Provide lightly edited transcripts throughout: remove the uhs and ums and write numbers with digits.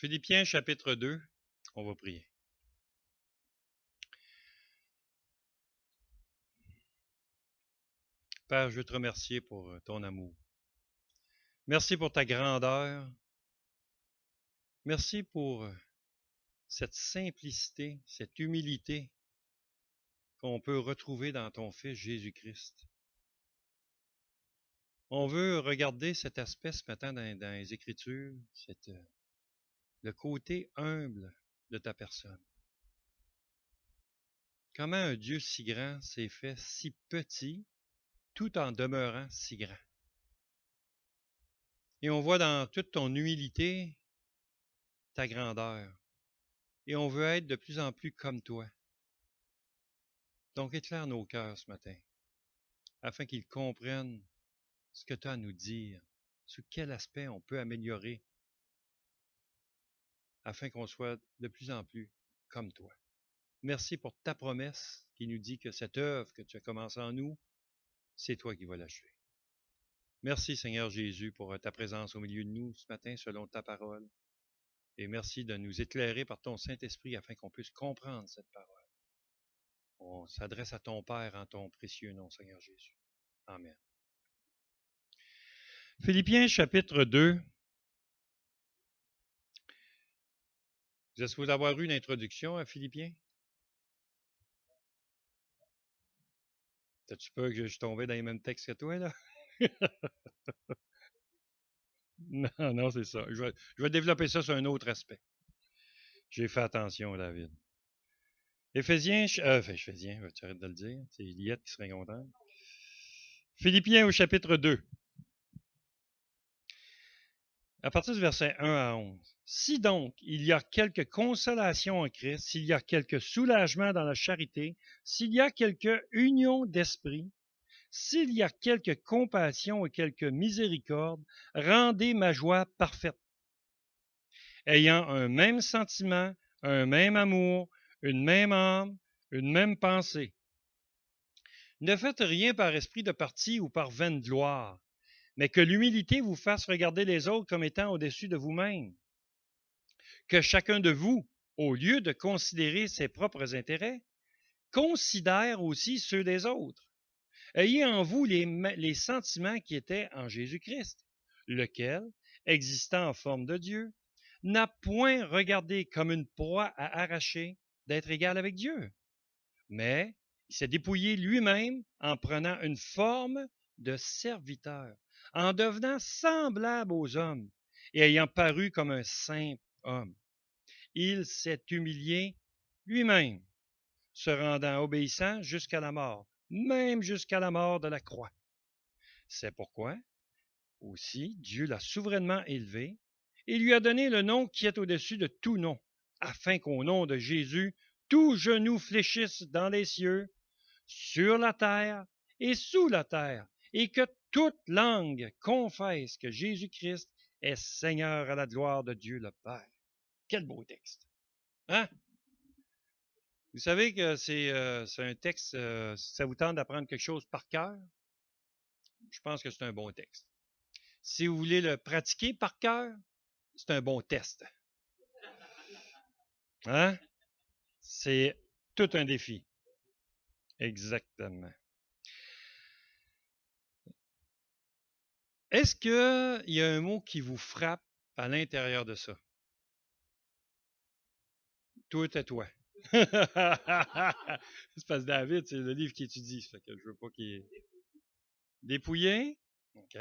Philippiens chapitre 2, on va prier. Père, je veux te remercier pour ton amour. Merci pour ta grandeur. Merci pour cette simplicité, cette humilité qu'on peut retrouver dans ton Fils Jésus-Christ. On veut regarder cet aspect ce matin dans les Écritures, le côté humble de ta personne. Comment un Dieu si grand s'est fait si petit tout en demeurant si grand. Et on voit dans toute ton humilité ta grandeur. Et on veut être de plus en plus comme toi. Donc éclaire nos cœurs ce matin, afin qu'ils comprennent ce que tu as à nous dire, sur quel aspect on peut améliorer, afin qu'on soit de plus en plus comme toi. Merci pour ta promesse qui nous dit que cette œuvre que tu as commencée en nous, c'est toi qui vas l'achever. Merci Seigneur Jésus pour ta présence au milieu de nous ce matin selon ta parole. Et merci de nous éclairer par ton Saint-Esprit afin qu'on puisse comprendre cette parole. On s'adresse à ton Père en ton précieux nom, Seigneur Jésus. Amen. Philippiens chapitre 2. Vous êtes supposé avoir eu une introduction à Philippiens? T'as-tu peur que je suis tombé dans les mêmes textes que toi, là? Non, c'est ça. Je vais développer ça sur un autre aspect. J'ai fait attention, David. Éphésiens, tu arrêtes de le dire. C'est Eliette qui serait contente. Philippiens au chapitre 2. À partir du verset 1 à 11. Si donc il y a quelque consolation en Christ, s'il y a quelque soulagement dans la charité, s'il y a quelque union d'esprit, s'il y a quelque compassion et quelque miséricorde, rendez ma joie parfaite. Ayant un même sentiment, un même amour, une même âme, une même pensée. Ne faites rien par esprit de parti ou par vaine gloire, mais que l'humilité vous fasse regarder les autres comme étant au-dessus de vous-même. Que chacun de vous, au lieu de considérer ses propres intérêts, considère aussi ceux des autres. Ayez en vous les sentiments qui étaient en Jésus-Christ, lequel, existant en forme de Dieu, n'a point regardé comme une proie à arracher d'être égal avec Dieu, mais il s'est dépouillé lui-même en prenant une forme de serviteur, en devenant semblable aux hommes et ayant paru comme un simple homme. Il s'est humilié lui-même, se rendant obéissant jusqu'à la mort, même jusqu'à la mort de la croix. C'est pourquoi aussi Dieu l'a souverainement élevé et lui a donné le nom qui est au-dessus de tout nom, afin qu'au nom de Jésus, tout genou fléchisse dans les cieux, sur la terre et sous la terre, et que toute langue confesse que Jésus-Christ est Seigneur à la gloire de Dieu le Père. Quel beau texte! Hein? Vous savez que c'est un texte, si ça vous tente d'apprendre quelque chose par cœur, je pense que c'est un bon texte. Si vous voulez le pratiquer par cœur, c'est un bon test. Hein? C'est tout un défi. Exactement. Est-ce qu'il y a un mot qui vous frappe à l'intérieur de ça? Tout est toi. C'est parce que David, c'est le livre qu'il étudie. Ça fait que je veux pas qu'il... Dépouillé? OK.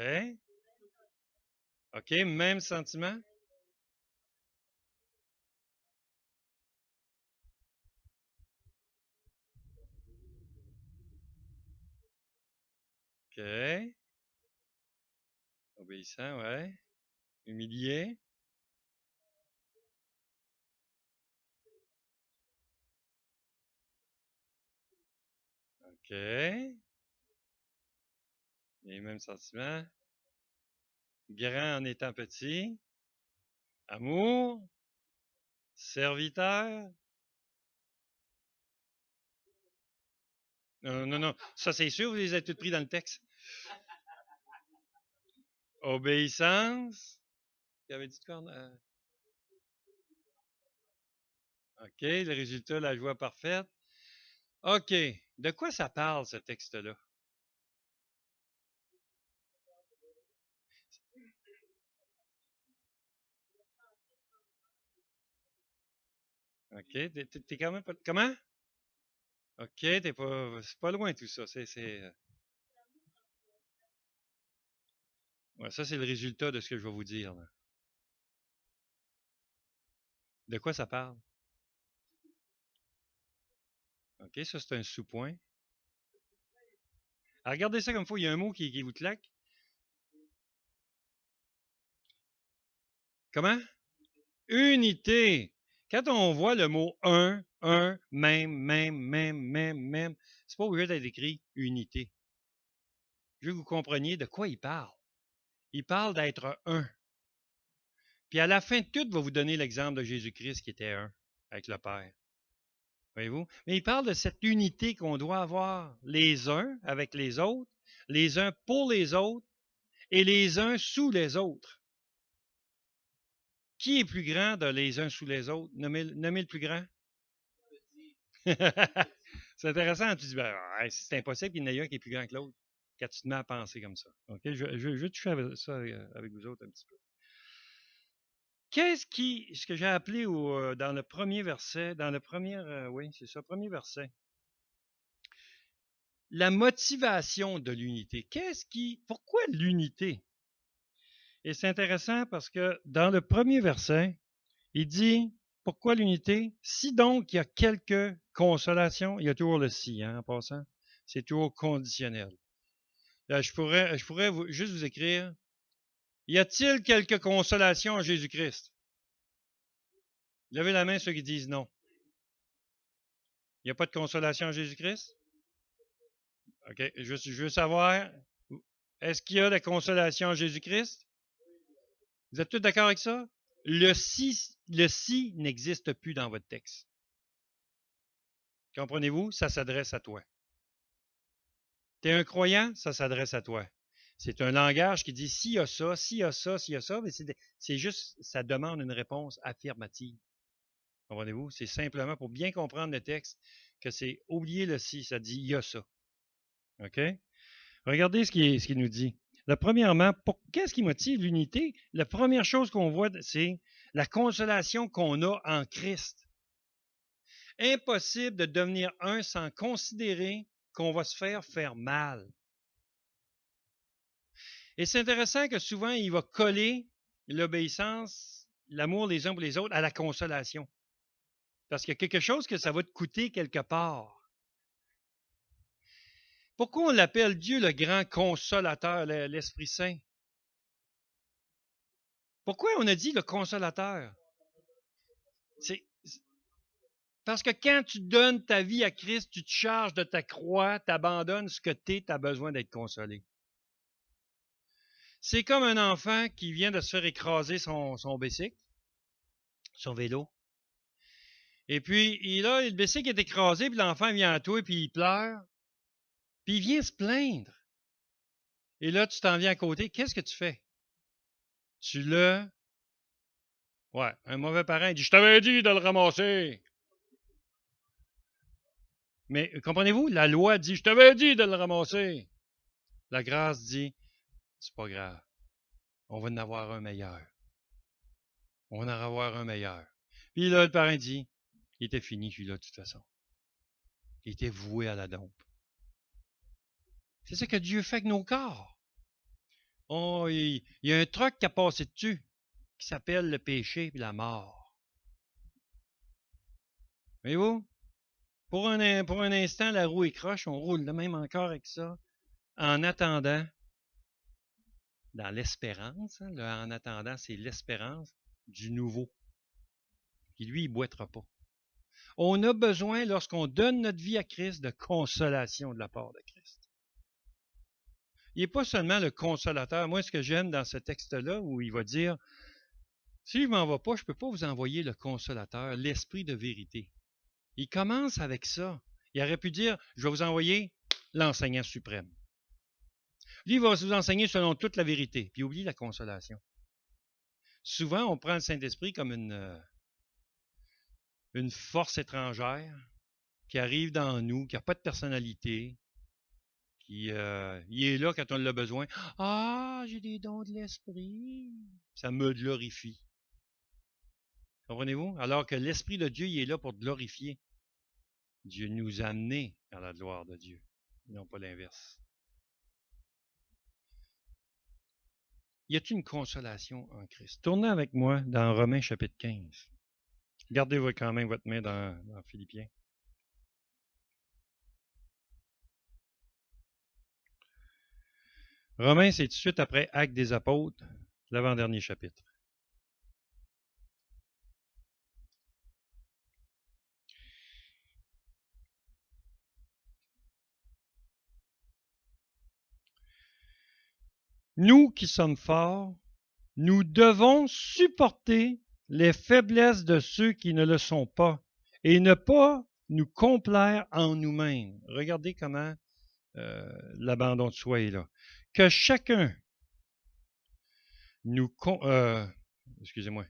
OK, même sentiment? OK. Obéissant, ouais. Humilié? OK. Les mêmes sentiments. Grand en étant petit. Amour. Serviteur. Non, non, non. Ça, c'est sûr, vous les avez tous pris dans le texte. Obéissance. Il avait dit quoi? OK, le résultat, la joie parfaite. OK. De quoi ça parle, ce texte-là? OK. T'es quand même pas. Comment? OK, t'es pas. C'est pas loin tout ça. Ouais, ça, c'est le résultat de ce que je vais vous dire, là. De quoi ça parle? OK, ça, c'est un sous-point. Alors, regardez ça comme il faut. Il y a un mot qui vous claque. Comment? Unité. Quand on voit le mot même, c'est pas obligé d'être écrit unité. Je veux que vous compreniez de quoi il parle. Il parle d'être un. Puis à la fin de tout, il va vous donner l'exemple de Jésus-Christ qui était un avec le Père. Voyez-vous? Mais il parle de cette unité qu'on doit avoir les uns avec les uns pour les autres et les uns sous les autres. Qui est plus grand de les uns sous les autres? Nommez le plus grand. C'est intéressant. Tu dis, ben, c'est impossible qu'il y en ait un qui est plus grand que l'autre quand tu te mets à penser comme ça. OK? Je vais toucher ça avec vous autres un petit peu. Ce que j'ai appelé dans le premier verset, oui, c'est ça, premier verset, la motivation de l'unité. Pourquoi l'unité? Et c'est intéressant parce que dans le premier verset, il dit, pourquoi l'unité? Si donc il y a quelque consolation, il y a toujours le si, hein, en passant, c'est toujours conditionnel. Là, je pourrais juste vous écrire, y a-t-il quelque consolation en Jésus-Christ? Levez la main ceux qui disent non. Il n'y a pas de consolation en Jésus-Christ? OK. Je veux savoir, est-ce qu'il y a la consolation en Jésus-Christ? Vous êtes tous d'accord avec ça? Le si n'existe plus dans votre texte. Comprenez-vous? Ça s'adresse à toi. Tu es un croyant, ça s'adresse à toi. C'est un langage qui dit s'il y a ça, s'il y a ça, s'il y a ça, mais c'est juste, ça demande une réponse affirmative. Comprenez-vous? C'est simplement pour bien comprendre le texte que c'est oublier le si, ça dit il y a ça. OK? Regardez ce qu'il nous dit. Premièrement, qu'est-ce qui motive l'unité? La première chose qu'on voit, c'est la consolation qu'on a en Christ. Impossible de devenir un sans considérer qu'on va se faire mal. Et c'est intéressant que souvent, il va coller l'obéissance, l'amour les uns pour les autres à la consolation. Parce qu'il y a quelque chose que ça va te coûter quelque part. Pourquoi on l'appelle Dieu le grand consolateur, l'Esprit Saint? Pourquoi on a dit le consolateur? C'est parce que quand tu donnes ta vie à Christ, tu te charges de ta croix, tu abandonnes ce que tu es, tu as besoin d'être consolé. C'est comme un enfant qui vient de se faire écraser son bicycle, son vélo. Et puis, le bicycle est écrasé, puis l'enfant vient à toi, puis il pleure, puis il vient se plaindre. Et là, tu t'en viens à côté, qu'est-ce que tu fais? Ouais, un mauvais parent dit, je t'avais dit de le ramasser. Mais comprenez-vous, la loi dit, je t'avais dit de le ramasser. La grâce dit, c'est pas grave. On va en avoir un meilleur. On va en avoir un meilleur. Puis là, le parent dit, il était fini, celui-là, de toute façon. Il était voué à la dompe. C'est ça que Dieu fait avec nos corps. Oh, il y a un truc qui a passé dessus, qui s'appelle le péché et la mort. Voyez-vous? Pour un instant, la roue est croche, on roule de même encore avec ça, en attendant, dans l'espérance, hein, en attendant, c'est l'espérance du nouveau, qui lui, il ne boitera pas. On a besoin, lorsqu'on donne notre vie à Christ, de consolation de la part de Christ. Il n'est pas seulement le consolateur. Moi, ce que j'aime dans ce texte-là, où il va dire, si je ne m'en vais pas, je ne peux pas vous envoyer le consolateur, l'esprit de vérité. Il commence avec ça. Il aurait pu dire, je vais vous envoyer l'enseignant suprême. Lui, il va vous enseigner selon toute la vérité, puis oublie la consolation. Souvent, on prend le Saint-Esprit comme une force étrangère qui arrive dans nous, qui n'a pas de personnalité, qui il est là quand on l'a besoin. Ah, j'ai des dons de l'esprit. Ça me glorifie. Comprenez-vous? Alors que l'Esprit de Dieu, il est là pour glorifier. Dieu nous a amenés à la gloire de Dieu, non pas l'inverse. Y a-t-il une consolation en Christ? Tournez avec moi dans Romains chapitre 15. Gardez quand même votre main dans Philippiens. Romains, c'est tout de suite après Actes des Apôtres, l'avant-dernier chapitre. Nous qui sommes forts, nous devons supporter les faiblesses de ceux qui ne le sont pas et ne pas nous complaire en nous-mêmes. Regardez comment l'abandon de soi est là. Que chacun excusez-moi,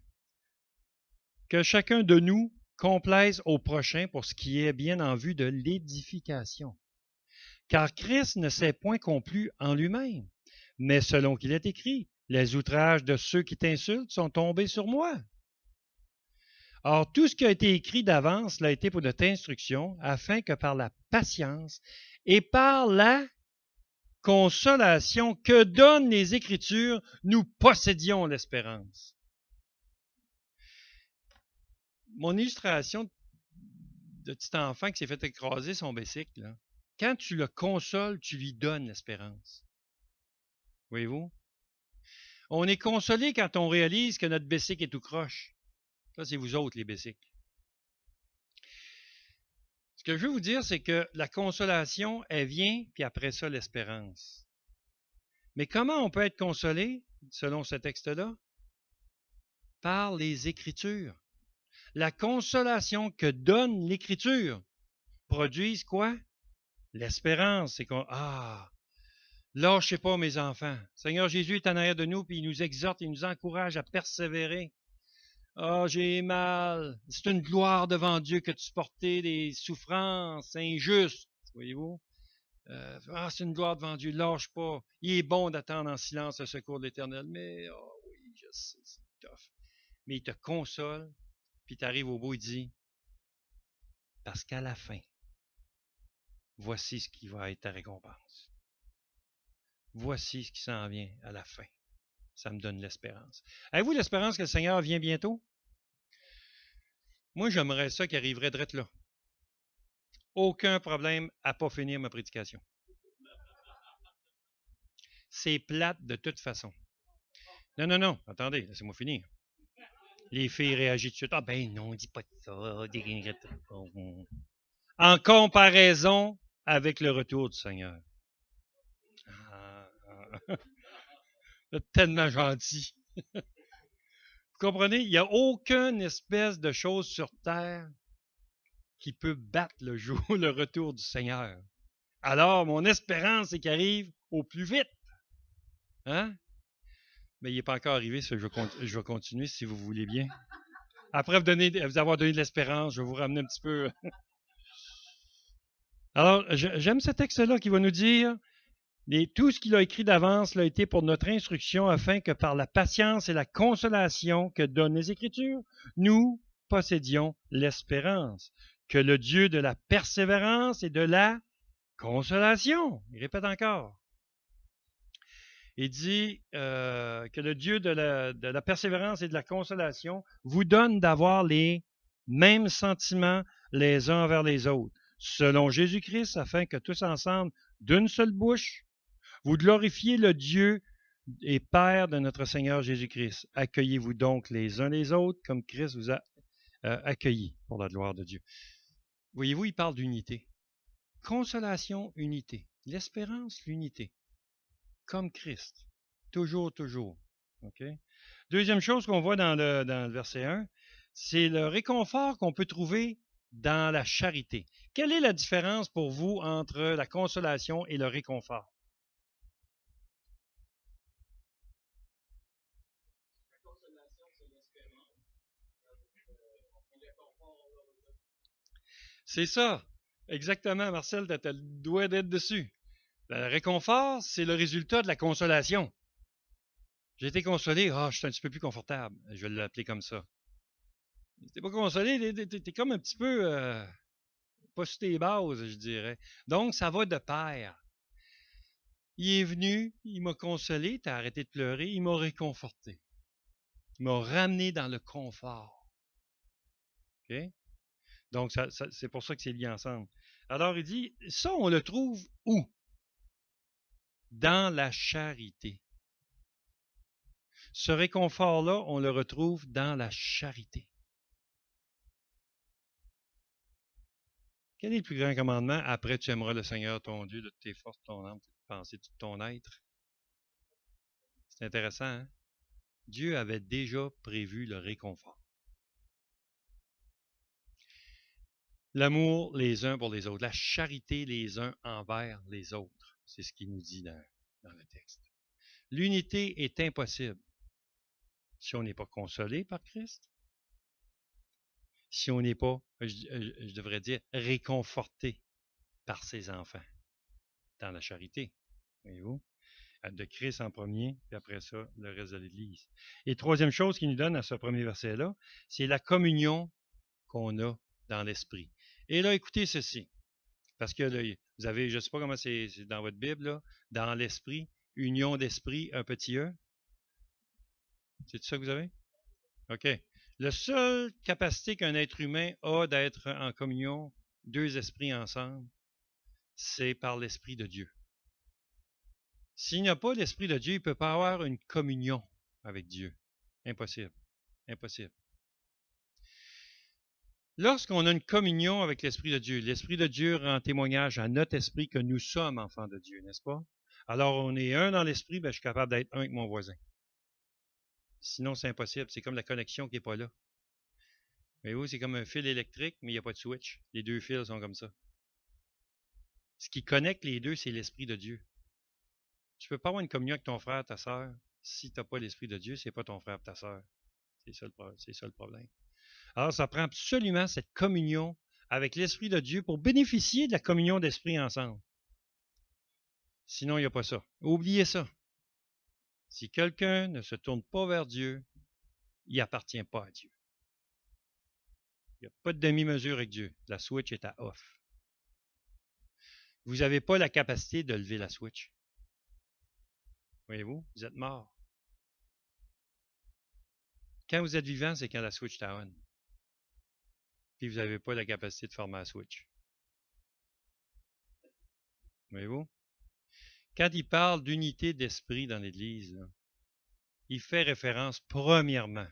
que chacun de nous complaise au prochain pour ce qui est bien en vue de l'édification. Car Christ ne s'est point complu en lui-même, mais selon qu'il est écrit, les outrages de ceux qui t'insultent sont tombés sur moi. Or, tout ce qui a été écrit d'avance l'a été pour notre instruction, afin que par la patience et par la consolation que donnent les Écritures, nous possédions l'espérance. Mon illustration de petit enfant qui s'est fait écraser son bicycle, là, quand tu le consoles, tu lui donnes l'espérance. Voyez-vous? On est consolé quand on réalise que notre bicycle est tout croche. Ça, c'est vous autres, les bicycles. Ce que je veux vous dire, c'est que la consolation, elle vient, puis après ça, l'espérance. Mais comment on peut être consolé, selon ce texte-là? Par les Écritures. La consolation que donne l'Écriture produise quoi? L'espérance. C'est qu'on, lâchez pas mes enfants. Seigneur Jésus est en arrière de nous, puis il nous exhorte, il nous encourage à persévérer. J'ai mal. C'est une gloire devant Dieu que de supporter des souffrances injustes. Voyez-vous? C'est une gloire devant Dieu. Lâche pas. Il est bon d'attendre en silence le secours de l'Éternel. Mais, oui, je sais, c'est tough. Mais il te console, puis tu arrives au bout, il dit, parce qu'à la fin, voici ce qui va être ta récompense. Voici ce qui s'en vient à la fin. Ça me donne l'espérance. Avez-vous l'espérance que le Seigneur vient bientôt? Moi, j'aimerais ça qu'il arriverait direct là. Aucun problème à pas finir ma prédication. C'est plate de toute façon. Non, attendez, laissez-moi finir. Les filles réagissent tout de suite. Ah ben non, dis pas ça. En comparaison avec le retour du Seigneur. Tellement gentil. Vous comprenez? Il n'y a aucune espèce de chose sur terre qui peut battre le retour du Seigneur. Alors, mon espérance, c'est qu'il arrive au plus vite. Hein? Mais il n'est pas encore arrivé, ça, je vais continuer si vous voulez bien. Après vous avoir donné de l'espérance, je vais vous ramener un petit peu. Alors, j'aime ce texte-là qui va nous dire tout ce qu'il a écrit d'avance l'a été pour notre instruction, afin que par la patience et la consolation que donnent les Écritures, nous possédions l'espérance. Que le Dieu de la persévérance et de la consolation, il répète encore, il dit que le Dieu de la persévérance et de la consolation vous donne d'avoir les mêmes sentiments les uns envers les autres, selon Jésus-Christ, afin que tous ensemble, d'une seule bouche, vous glorifiez le Dieu et Père de notre Seigneur Jésus-Christ. Accueillez-vous donc les uns les autres comme Christ vous a accueillis pour la gloire de Dieu. Voyez-vous, il parle d'unité. Consolation, unité. L'espérance, l'unité. Comme Christ. Toujours. Okay? Deuxième chose qu'on voit dans le verset 1, c'est le réconfort qu'on peut trouver dans la charité. Quelle est la différence pour vous entre la consolation et le réconfort? C'est ça. Exactement, Marcel, tu as le doigt d'être dessus. Le réconfort, c'est le résultat de la consolation. J'ai été consolé, je suis un petit peu plus confortable. Je vais l'appeler comme ça. T'es pas consolé, t'es comme un petit peu pas sur tes bases, je dirais. Donc, ça va de pair. Il est venu, il m'a consolé, t'as arrêté de pleurer, il m'a réconforté. Il m'a ramené dans le confort. OK? Donc, c'est pour ça que c'est lié ensemble. Alors, il dit, ça, on le trouve où? Dans la charité. Ce réconfort-là, on le retrouve dans la charité. Quel est le plus grand commandement? Après, tu aimeras le Seigneur ton Dieu de toutes tes forces, ton âme, toute pensée, tout ton être. C'est intéressant, hein? Dieu avait déjà prévu le réconfort. L'amour les uns pour les autres, la charité les uns envers les autres. C'est ce qu'il nous dit dans le texte. L'unité est impossible si on n'est pas consolé par Christ, si on n'est pas, je devrais dire, réconforté par ses enfants dans la charité. Voyez-vous? De Christ en premier, puis après ça, le reste de l'Église. Et troisième chose qu'il nous donne à ce premier verset-là, c'est la communion qu'on a dans l'Esprit. Et là, écoutez ceci, parce que là, vous avez, je ne sais pas comment c'est dans votre Bible, là, dans l'Esprit, union d'Esprit, un petit E. C'est ça que vous avez? OK. La seule capacité qu'un être humain a d'être en communion, deux esprits ensemble, c'est par l'Esprit de Dieu. S'il n'y a pas l'Esprit de Dieu, il ne peut pas avoir une communion avec Dieu. Impossible. Impossible. Lorsqu'on a une communion avec l'Esprit de Dieu rend témoignage à notre esprit que nous sommes enfants de Dieu, n'est-ce pas? Alors, on est un dans l'esprit, je suis capable d'être un avec mon voisin. Sinon, c'est impossible. C'est comme la connexion qui n'est pas là. Mais oui, c'est comme un fil électrique, mais il n'y a pas de switch. Les deux fils sont comme ça. Ce qui connecte les deux, c'est l'Esprit de Dieu. Tu ne peux pas avoir une communion avec ton frère, ta sœur, si tu n'as pas l'Esprit de Dieu, ce n'est pas ton frère, ta sœur. C'est ça le problème. Alors, ça prend absolument cette communion avec l'Esprit de Dieu pour bénéficier de la communion d'esprit ensemble. Sinon, il n'y a pas ça. Oubliez ça. Si quelqu'un ne se tourne pas vers Dieu, il n'appartient pas à Dieu. Il n'y a pas de demi-mesure avec Dieu. La switch est à off. Vous n'avez pas la capacité de lever la switch. Voyez-vous, vous êtes mort. Quand vous êtes vivant, c'est quand la switch est on. Puis vous n'avez pas la capacité de former la switch. Voyez-vous? Quand il parle d'unité d'esprit dans l'Église, il fait référence premièrement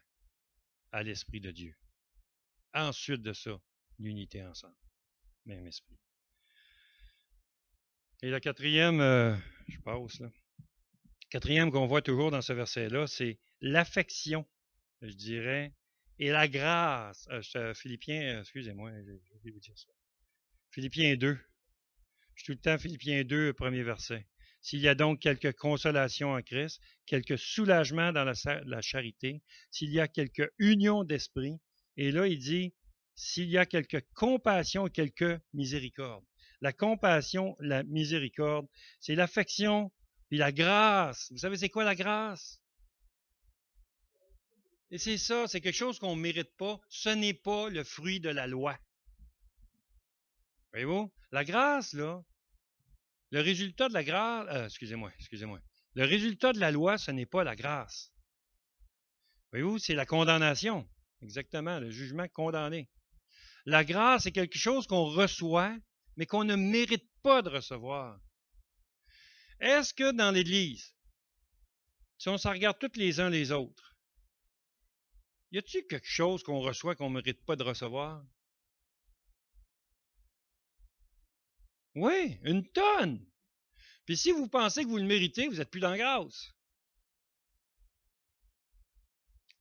à l'Esprit de Dieu. Ensuite de ça, l'unité ensemble. Même esprit. Et la quatrième, je passe là. Quatrième qu'on voit toujours dans ce verset-là, c'est l'affection, je dirais, et la grâce. Philippiens, excusez-moi, je vais vous dire ça. Philippiens 2. Je suis tout le temps Philippiens 2, premier verset. S'il y a donc quelque consolation en Christ, quelque soulagement dans la charité, s'il y a quelque union d'esprit, et là il dit, s'il y a quelque compassion, quelque miséricorde. La compassion, la miséricorde, c'est l'affection puis la grâce. Vous savez c'est quoi la grâce? Et c'est ça, c'est quelque chose qu'on ne mérite pas. Ce n'est pas le fruit de la loi. Voyez-vous? La grâce, là, le résultat de la grâce, excusez-moi. Le résultat de la loi, ce n'est pas la grâce. Voyez-vous, c'est la condamnation. Exactement, le jugement condamné. La grâce, c'est quelque chose qu'on reçoit, mais qu'on ne mérite pas de recevoir. Est-ce que dans l'Église, si on s'en regarde tous les uns les autres, y a-t-il quelque chose qu'on reçoit qu'on ne mérite pas de recevoir? Oui, une tonne. Puis si vous pensez que vous le méritez, vous n'êtes plus dans la grâce.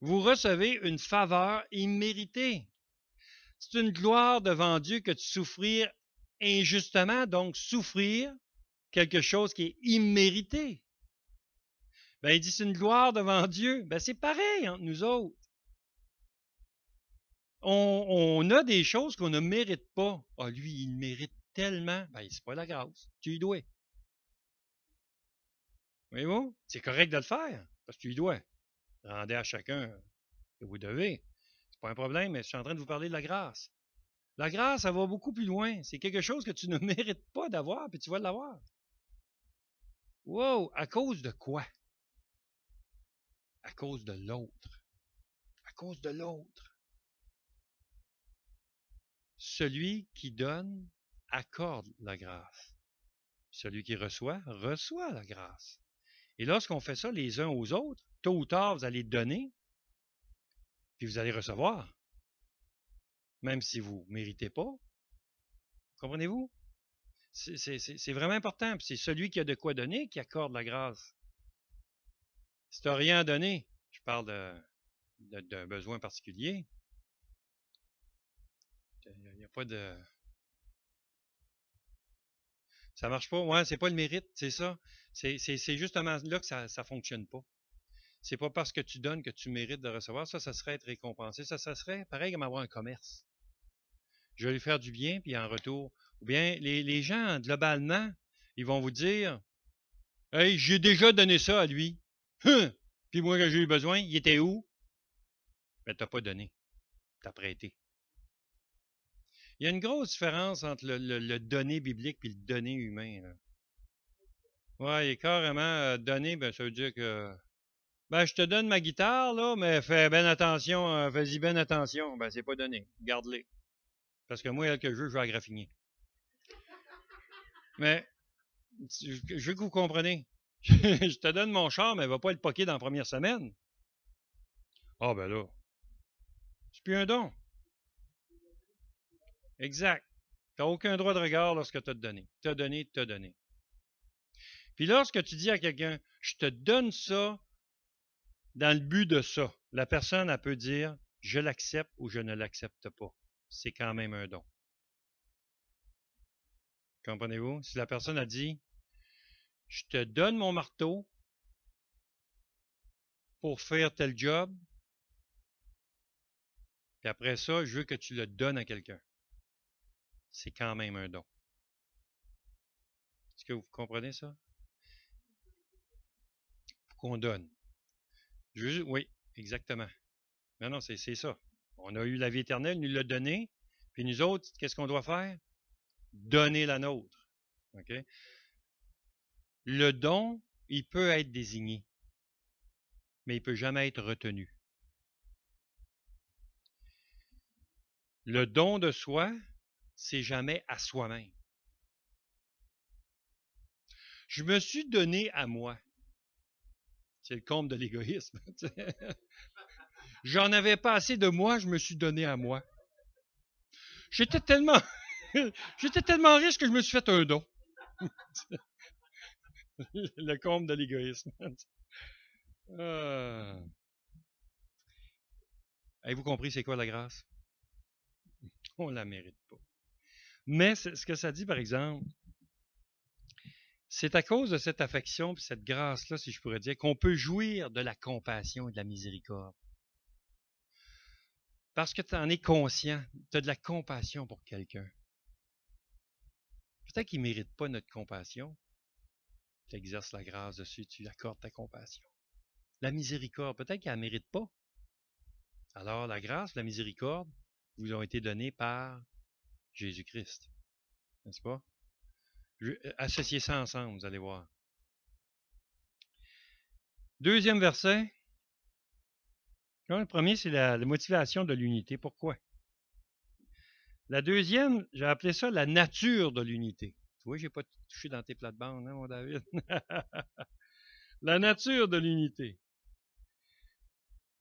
Vous recevez une faveur imméritée. C'est une gloire devant Dieu que de souffrir injustement, donc souffrir quelque chose qui est immérité. Ben, il dit c'est une gloire devant Dieu. Ben, c'est pareil entre nous autres. on a des choses qu'on ne mérite pas. Ah, lui, il mérite tellement. Ben, c'est pas la grâce. Tu y dois. Voyez-vous? C'est correct de le faire, parce que tu y dois. Rendez à chacun que vous devez. C'est pas un problème, mais je suis en train de vous parler de la grâce. La grâce, ça va beaucoup plus loin. C'est quelque chose que tu ne mérites pas d'avoir, puis tu vas l'avoir. Wow! À cause de quoi? À cause de l'autre. À cause de l'autre. Celui qui donne accorde la grâce. Celui qui reçoit, reçoit la grâce. Et lorsqu'on fait ça les uns aux autres, tôt ou tard, vous allez donner, puis vous allez recevoir, même si vous ne méritez pas. Comprenez-vous? C'est vraiment important. Puis c'est celui qui a de quoi donner qui accorde la grâce. Si tu n'as rien à donner, je parle d'un besoin particulier, il n'y a pas de... Ça marche pas. Ouais, c'est pas le mérite, c'est ça. C'est justement là que ça ne fonctionne pas. C'est pas parce que tu donnes que tu mérites de recevoir. Ça serait être récompensé. Ça serait pareil comme avoir un commerce. Je vais lui faire du bien, puis en retour. Ou bien, les gens, globalement, ils vont vous dire, hey, j'ai déjà donné ça à lui. Puis moi, quand j'ai eu besoin, il était où? Ben, t'as pas donné. T'as prêté. Il y a une grosse différence entre le donner biblique et le donner humain. Là. Ouais, il est carrément donner, ben, ça veut dire que ben, je te donne ma guitare, là, mais fais bien attention, fais-y bien attention. Ben, c'est pas donné. Garde-les. Parce que moi, quelques jeux, je vais à graffiner. Mais, je veux que vous compreniez. Je te donne mon char, mais il va pas être poqué dans la première semaine. Ah, ben là. C'est plus un don. Exact. Tu n'as aucun droit de regard lorsque tu as donné. Tu as donné, tu as donné. Puis lorsque tu dis à quelqu'un, je te donne ça dans le but de ça, la personne, elle peut dire, je l'accepte ou je ne l'accepte pas. C'est quand même un don. Comprenez-vous? Si la personne a dit, je te donne mon marteau pour faire tel job, puis après ça, je veux que tu le donnes à quelqu'un. C'est quand même un don. Est-ce que vous comprenez ça? Qu'on donne. Oui, exactement. Non, c'est ça. On a eu la vie éternelle, il nous l'a donné, puis nous autres, qu'est-ce qu'on doit faire? Donner la nôtre. OK? Le don, il peut être désigné, mais il ne peut jamais être retenu. Le don de soi, c'est jamais à soi-même. Je me suis donné à moi. C'est le comble de l'égoïsme. J'en avais pas assez de moi, je me suis donné à moi. J'étais tellement, j'étais tellement riche que je me suis fait un don. Le comble de l'égoïsme. Avez-vous compris c'est quoi la grâce? On ne la mérite pas. Mais ce que ça dit, par exemple, c'est à cause de cette affection et cette grâce-là, si je pourrais dire, qu'on peut jouir de la compassion et de la miséricorde. Parce que tu en es conscient, tu as de la compassion pour quelqu'un. Peut-être qu'il ne mérite pas notre compassion. Tu exerces la grâce dessus, tu lui accordes ta compassion. La miséricorde, peut-être qu'elle ne mérite pas. Alors, la grâce, la miséricorde, vous ont été données par Jésus-Christ. N'est-ce pas? Associez ça ensemble, vous allez voir. Deuxième verset. Le premier, c'est la motivation de l'unité. Pourquoi? La deuxième, j'ai appelé ça la nature de l'unité. Tu vois, je n'ai pas touché dans tes plates-bandes, hein, mon David? La nature de l'unité.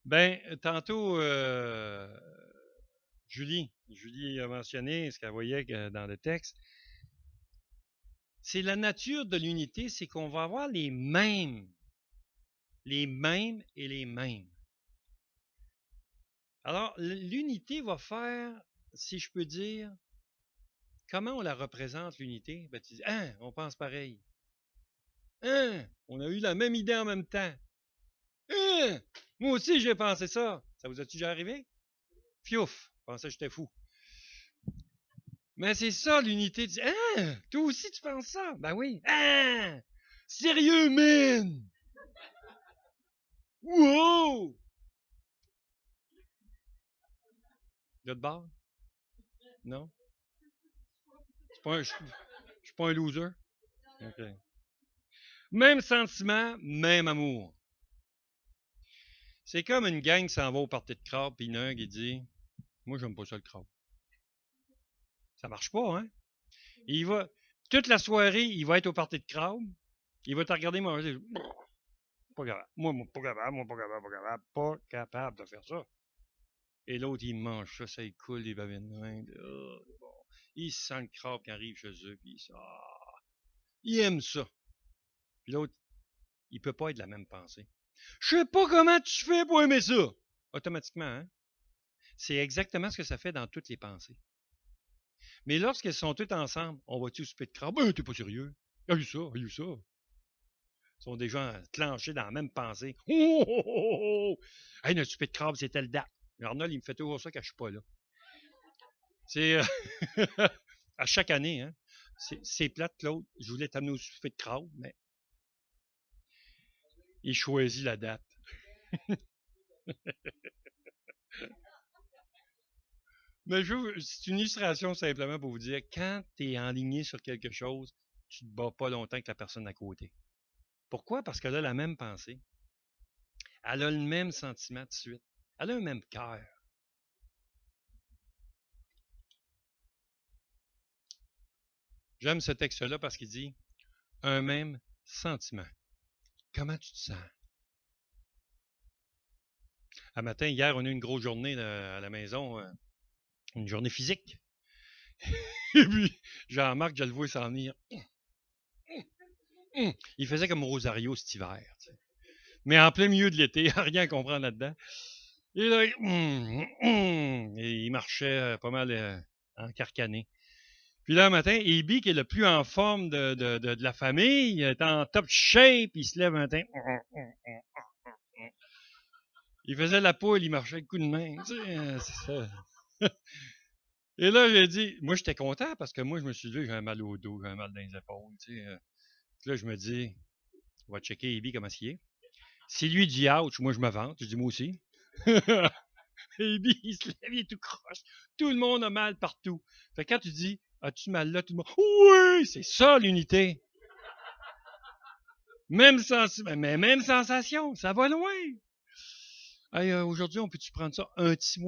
Ben, tantôt, Julie a mentionné ce qu'elle voyait dans le texte. C'est la nature de l'unité, c'est qu'on va avoir les mêmes et les mêmes. Alors, l'unité va faire, si je peux dire, comment on la représente, l'unité? Ben, tu dis, on pense pareil. On a eu la même idée en même temps. Moi aussi, j'ai pensé ça. Ça vous a-tu déjà arrivé? Fiouf, pensais que j'étais fou. Mais c'est ça, l'unité. Hein? Toi aussi, tu penses ça? Ben oui. Hein? Sérieux, man? Wow! De bord? Non? Je suis pas un loser? OK. Même sentiment, même amour. C'est comme une gang qui s'en va au party de crabe, puis il y en a un qui dit moi, j'aime pas ça le crabe. Ça marche pas, hein? Il va, toute la soirée, il va être au party de crabe, il va te regarder manger. Pas capable. Moi, pas capable, moi, pas capable, pas capable, pas capable de faire ça. Et l'autre, il mange ça, ça, il coule des babines. Bon. Il sent le crabe qui arrive chez eux, puis il aime ça. Puis l'autre, il peut pas être de la même pensée. Je sais pas comment tu fais pour aimer ça. Automatiquement, hein? C'est exactement ce que ça fait dans toutes les pensées. Mais lorsqu'elles sont toutes ensemble, on va-tu au souper de crabe? Ben, t'es pas sérieux. Il y a eu ça, il y a eu ça. Ils sont déjà enclenchés dans la même pensée. Oh, oh, oh, oh. Hey, notre souper de crabe, c'est telle date. Arnold, il me fait toujours ça quand je suis pas là. C'est à chaque année, hein. C'est plate, Claude. Je voulais t'amener au souper de crabe, mais il choisit la date. Mais c'est une illustration simplement pour vous dire, quand tu es enligné sur quelque chose, tu ne te bats pas longtemps que la personne à côté. Pourquoi? Parce qu'elle a la même pensée. Elle a le même sentiment de suite. Elle a un même cœur. J'aime ce texte-là parce qu'il dit un même sentiment. Comment tu te sens? Un matin, hier, on a eu une grosse journée à la maison, une journée physique. Et puis, Jean-Marc, je le vois s'en venir. Il faisait comme Rosario cet hiver. Tu sais. Mais en plein milieu de l'été, rien à comprendre là-dedans. Et là, et il marchait pas mal encarcané. Puis là, un matin, Ibi, qui est le plus en forme de la famille, il est en top shape, il se lève un matin. Il faisait la poule, il marchait le coup de main. Tu sais, c'est ça. Et là, j'ai dit, moi, j'étais content parce que moi, je me suis dit, j'ai un mal au dos, j'ai un mal dans les épaules. Tu sais. Là, je me dis, on va checker Ibi comment il est. Si lui dit ouch, moi, je me vante. Je dis, moi aussi. Ibi, il se lève, il est tout croche. Tout le monde a mal partout. Fait que quand tu dis, as-tu mal là, tout le monde, oui, c'est ça l'unité. Même sensation, ça va loin. Hey, aujourd'hui, on peut-tu prendre ça un petit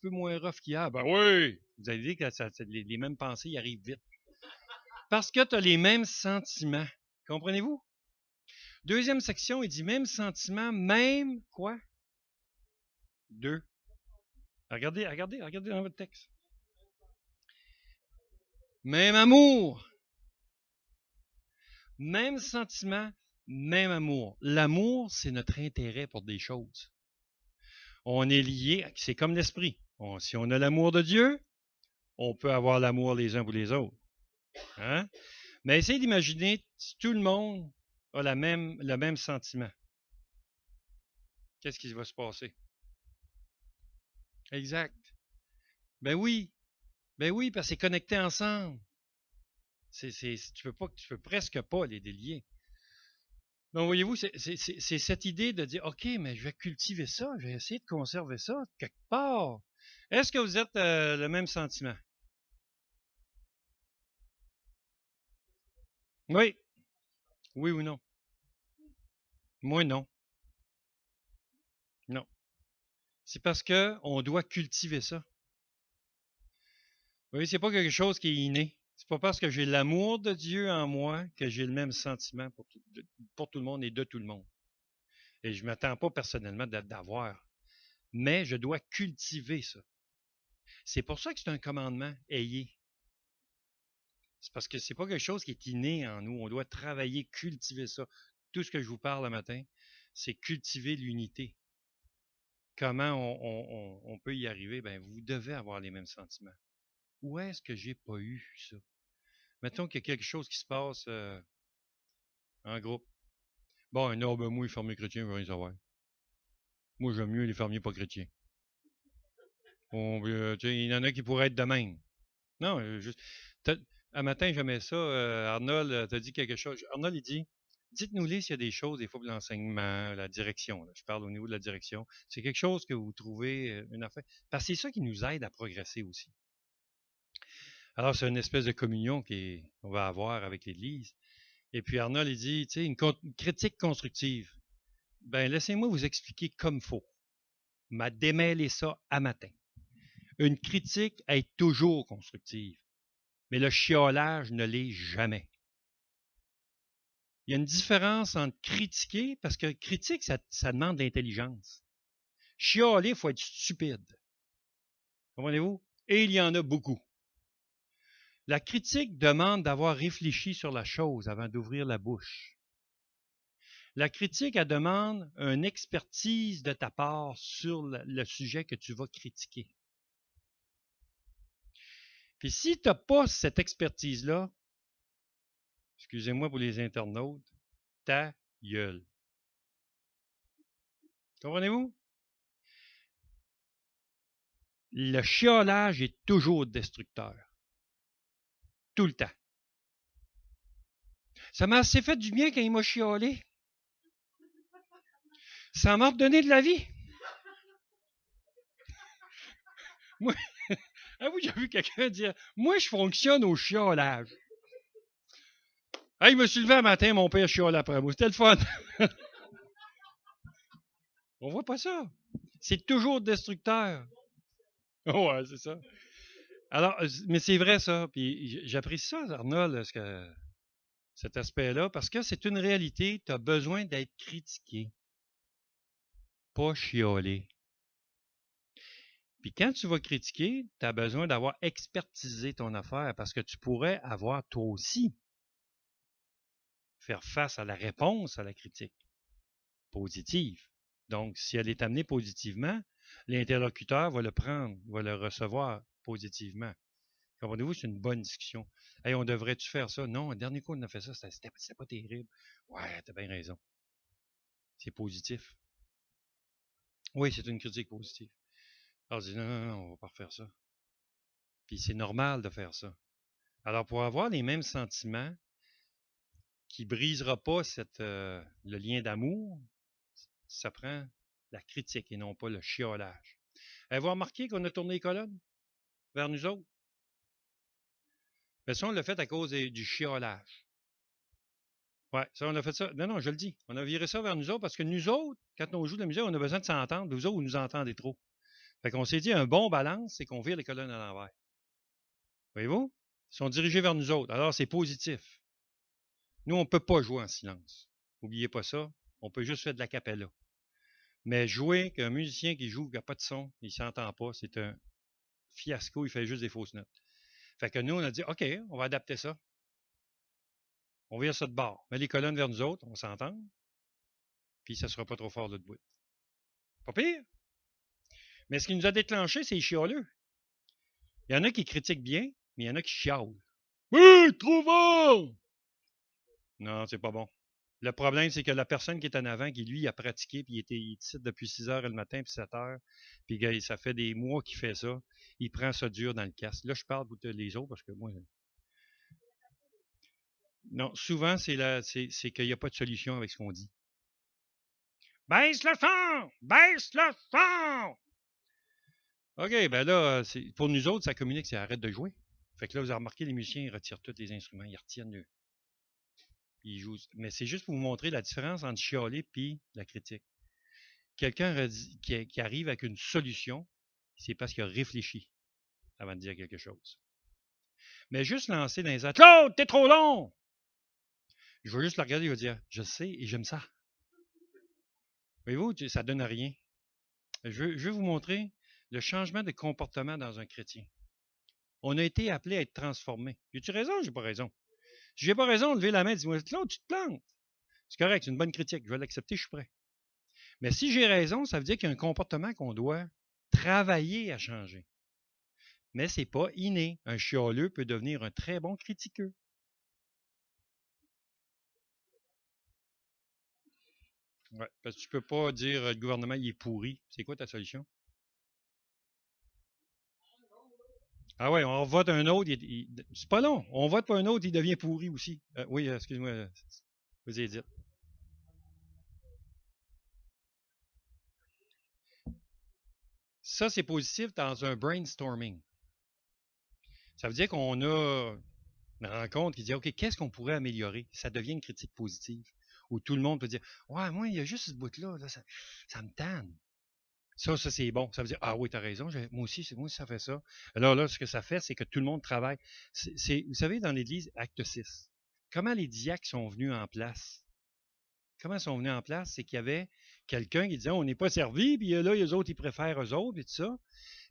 peu moins rough qu'hier? Ben oui! Vous avez dit que les mêmes pensées y arrivent vite. Parce que tu as les mêmes sentiments. Comprenez-vous? Deuxième section, il dit même sentiment, même quoi? Deux. Regardez dans votre texte. Même amour. Même sentiment, même amour. L'amour, c'est notre intérêt pour des choses. On est lié, c'est comme l'esprit. Si on a l'amour de Dieu, on peut avoir l'amour les uns pour les autres. Hein? Mais essayez d'imaginer si tout le monde a le même sentiment. Qu'est-ce qui va se passer? Exact. Ben oui. Ben oui, parce que c'est connecté ensemble. Tu peux presque pas les délier. Donc, voyez-vous, c'est cette idée de dire, OK, mais je vais cultiver ça, je vais essayer de conserver ça quelque part. Est-ce que vous êtes le même sentiment? Oui. Oui ou non? Moi, non. Non. C'est parce que on doit cultiver ça. Vous voyez, c'est pas quelque chose qui est inné. C'est pas parce que j'ai l'amour de Dieu en moi que j'ai le même sentiment pour tout le monde et de tout le monde. Et je ne m'attends pas personnellement d'avoir. Mais je dois cultiver ça. C'est pour ça que c'est un commandement, ayez. C'est parce que c'est pas quelque chose qui est inné en nous. On doit travailler, cultiver ça. Tout ce que je vous parle le matin, c'est cultiver l'unité. Comment on peut y arriver? Ben, vous devez avoir les mêmes sentiments. Où est-ce que j'ai pas eu ça? Mettons qu'il y a quelque chose qui se passe en groupe. Bon, non, ben moi, les fermiers chrétiens, je veux rien savoir. Moi, j'aime mieux les fermiers pas chrétiens. Il y en a qui pourraient être de même. Non, un matin, j'aimais ça. Arnold t'a dit quelque chose. Arnold, il dit, dites-nous-les s'il y a des choses, des fois, pour l'enseignement, la direction. Là. Je parle au niveau de la direction. C'est quelque chose que vous trouvez une affaire. Parce que c'est ça qui nous aide à progresser aussi. Alors, c'est une espèce de communion qu'on va avoir avec l'Église. Et puis Arnold, il dit, tu sais, une critique constructive. Ben, laissez-moi vous expliquer comme faut. M'a démêlé ça à matin. Une critique est toujours constructive, mais le chiolage ne l'est jamais. Il y a une différence entre critiquer, parce que critique, ça demande de l'intelligence. Chialer, il faut être stupide. Comprenez-vous? Et il y en a beaucoup. La critique demande d'avoir réfléchi sur la chose avant d'ouvrir la bouche. La critique, elle demande une expertise de ta part sur le sujet que tu vas critiquer. Puis si tu n'as pas cette expertise-là, excusez-moi pour les internautes, ta gueule. Comprenez-vous? Le chiolage est toujours destructeur. Tout le temps. Ça m'a assez fait du bien quand il m'a chiolé. Ça m'a redonné de la vie. Moi, j'ai vu quelqu'un dire, moi, je fonctionne au chiolage. Hey, il me suis levé un matin, mon père chiolait après moi. C'était le fun. On voit pas ça. C'est toujours destructeur. Ouais, c'est ça. Alors, mais c'est vrai ça. Puis j'apprécie ça, Arnold, cet aspect-là, parce que c'est une réalité. Tu as besoin d'être critiqué, pas chiolé. Puis quand tu vas critiquer, tu as besoin d'avoir expertisé ton affaire parce que tu pourrais avoir toi aussi faire face à la réponse à la critique positive. Donc, si elle est amenée positivement, l'interlocuteur va le prendre, va le recevoir positivement. Comprenez-vous, c'est une bonne discussion. Hey, on devrait-tu faire ça? Non, le dernier coup, on a fait ça, c'était pas terrible. Ouais, t'as bien raison. C'est positif. Oui, c'est une critique positive. Alors, je dis, non, on va pas refaire ça. Puis c'est normal de faire ça. Alors, pour avoir les mêmes sentiments, qui ne brisera pas le lien d'amour, ça prend la critique et non pas le chiolage. Avez-vous remarqué qu'on a tourné les colonnes vers nous autres? Mais ça, on l'a fait à cause du chiolage. Ouais, ça, on a fait ça. Non, non, je le dis. On a viré ça vers nous autres parce que nous autres, quand on joue de la musique, on a besoin de s'entendre. Vous autres, vous nous entendez trop. Fait qu'on s'est dit, un bon balance, c'est qu'on vire les colonnes à l'envers. Voyez-vous? Ils sont dirigés vers nous autres. Alors, c'est positif. Nous, on ne peut pas jouer en silence. N'oubliez pas ça. On peut juste faire de la capella. Mais jouer qu'un musicien qui joue, qui n'a pas de son, il ne s'entend pas, c'est un fiasco, il fait juste des fausses notes. Fait que nous, on a dit, OK, on va adapter ça. On vire ça de bord. Mets les colonnes vers nous autres, on s'entend, puis ça ne sera pas trop fort de bout. Pas pire. Mais ce qui nous a déclenché, c'est les chialeux. Il y en a qui critiquent bien, mais il y en a qui chialent. Oui, trop fort! Non, c'est pas bon. Le problème, c'est que la personne qui est en avant, qui lui a pratiqué, puis il était ici depuis 6 heures le matin, puis 7 heures, puis gars, ça fait des mois qu'il fait ça, il prend ça dur dans le casque. Là, je parle pour les autres parce que moi. Non, souvent, c'est qu'il n'y a pas de solution avec ce qu'on dit. Baisse le son! Baisse le son! OK, ben là, pour nous autres, ça communique, c'est arrête de jouer. Fait que là, vous avez remarqué, les musiciens, ils retirent tous les instruments, ils retiennent eux. Ils jouent. Mais c'est juste pour vous montrer la différence entre chialer et la critique. Quelqu'un qui arrive avec une solution, c'est parce qu'il a réfléchi avant de dire quelque chose. Mais juste lancer dans les airs, Claude, t'es trop long! Je vais juste le regarder, il va dire, je sais et j'aime ça. Voyez-vous, ça donne à rien. Je veux vous montrer le changement de comportement dans un chrétien. On a été appelé à être transformé. J'ai-tu raison ou j'ai pas raison? Si j'ai pas raison, levez la main et dis-moi, Claude, tu te plantes. C'est correct, c'est une bonne critique. Je vais l'accepter, je suis prêt. Mais si j'ai raison, ça veut dire qu'il y a un comportement qu'on doit travailler à changer. Mais ce n'est pas inné. Un chialeux peut devenir un très bon critiqueux. Ouais, parce que tu ne peux pas dire le gouvernement il est pourri. C'est quoi ta solution? Ah ouais, on vote un autre, c'est pas long. On vote pour un autre, il devient pourri aussi. Oui, excuse-moi. Vas-y, Edith. Ça, c'est positif dans un brainstorming. Ça veut dire qu'on a une rencontre qui dit, OK, qu'est-ce qu'on pourrait améliorer? Ça devient une critique positive. Où tout le monde peut dire, ouais, moi, il y a juste ce bout-là, là, ça me tanne. Ça, c'est bon. Ça veut dire, ah oui, t'as raison, moi aussi, ça fait ça. Alors là, ce que ça fait, c'est que tout le monde travaille. Vous savez, dans l'Église, acte 6, comment les diacres sont venus en place? Comment ils sont venus en place? C'est qu'il y avait quelqu'un qui disait, on n'est pas servi, puis là, les autres, ils préfèrent eux autres, et tout ça.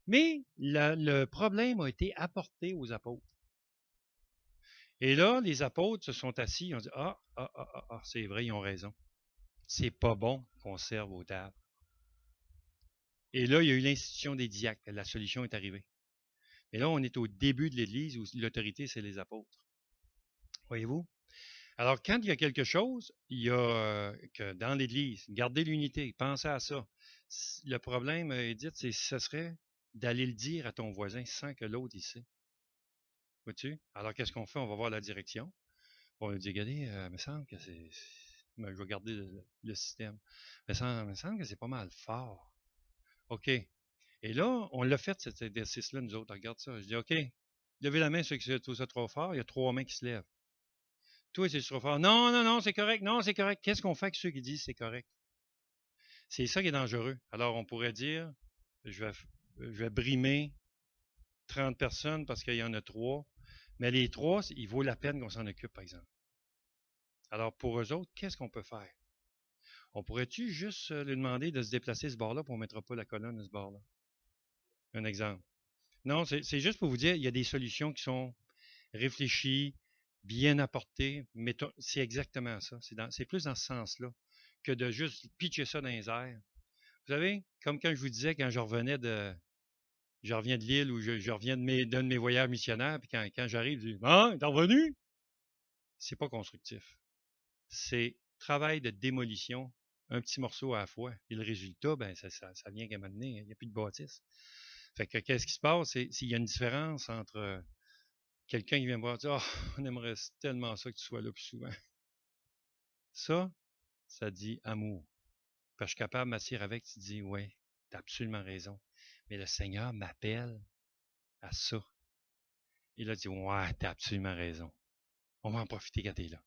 Mais le problème a été apporté aux apôtres. Et là, les apôtres se sont assis, ils ont dit, c'est vrai, ils ont raison. C'est pas bon qu'on serve aux tables. Et là, il y a eu l'institution des diacres. La solution est arrivée. Et là, on est au début de l'Église où l'autorité, c'est les apôtres. Voyez-vous? Alors, quand il y a quelque chose, il y a que dans l'Église, gardez l'unité, pensez à ça. Le problème, Edith, ce serait d'aller le dire à ton voisin sans que l'autre y sait. Vois-tu? Alors, qu'est-ce qu'on fait? On va voir la direction. On va dire, regardez, il me semble que c'est. Je vais garder le système. Il me semble que c'est pas mal fort. OK. Et là, on l'a fait, cet exercice-là, nous autres. Regarde ça. Je dis, OK, levez la main ceux qui trouvent ça trop fort. Il y a 3 mains qui se lèvent. Toi, c'est trop fort. Non, non, non, c'est correct. Non, c'est correct. Qu'est-ce qu'on fait avec ceux qui disent c'est correct? C'est ça qui est dangereux. Alors, on pourrait dire, je vais, je vais brimer 30 personnes parce qu'il y en a 3. Mais les 3, il vaut la peine qu'on s'en occupe, par exemple. Alors, pour eux autres, qu'est-ce qu'on peut faire? On pourrait-tu juste lui demander de se déplacer ce bord-là, pour on ne mettra pas la colonne à ce bord-là? Un exemple. Non, c'est juste pour vous dire, il y a des solutions qui sont réfléchies, bien apportées, mais c'est exactement ça. C'est plus dans ce sens-là que de juste pitcher ça dans les airs. Vous savez, comme quand je vous disais, quand je reviens de l'île ou je reviens d'un de mes voyages missionnaires, puis quand j'arrive, je dis, ah, t'es revenu? C'est pas constructif. C'est travail de démolition, un petit morceau à la fois. Et le résultat, ben, ça vient qu'à m'amener, il n'y a plus de bâtisse. Fait que qu'est-ce qui se passe? C'est s'il y a une différence entre quelqu'un qui vient me voir et dire, oh, on aimerait tellement ça que tu sois là plus souvent. Ça dit amour. Parce que je suis capable de m'asseoir avec, tu dis, ouais, tu as absolument raison. Mais le Seigneur m'appelle à ça. Il a dit, ouais, tu as absolument raison. On va en profiter quand tu es là.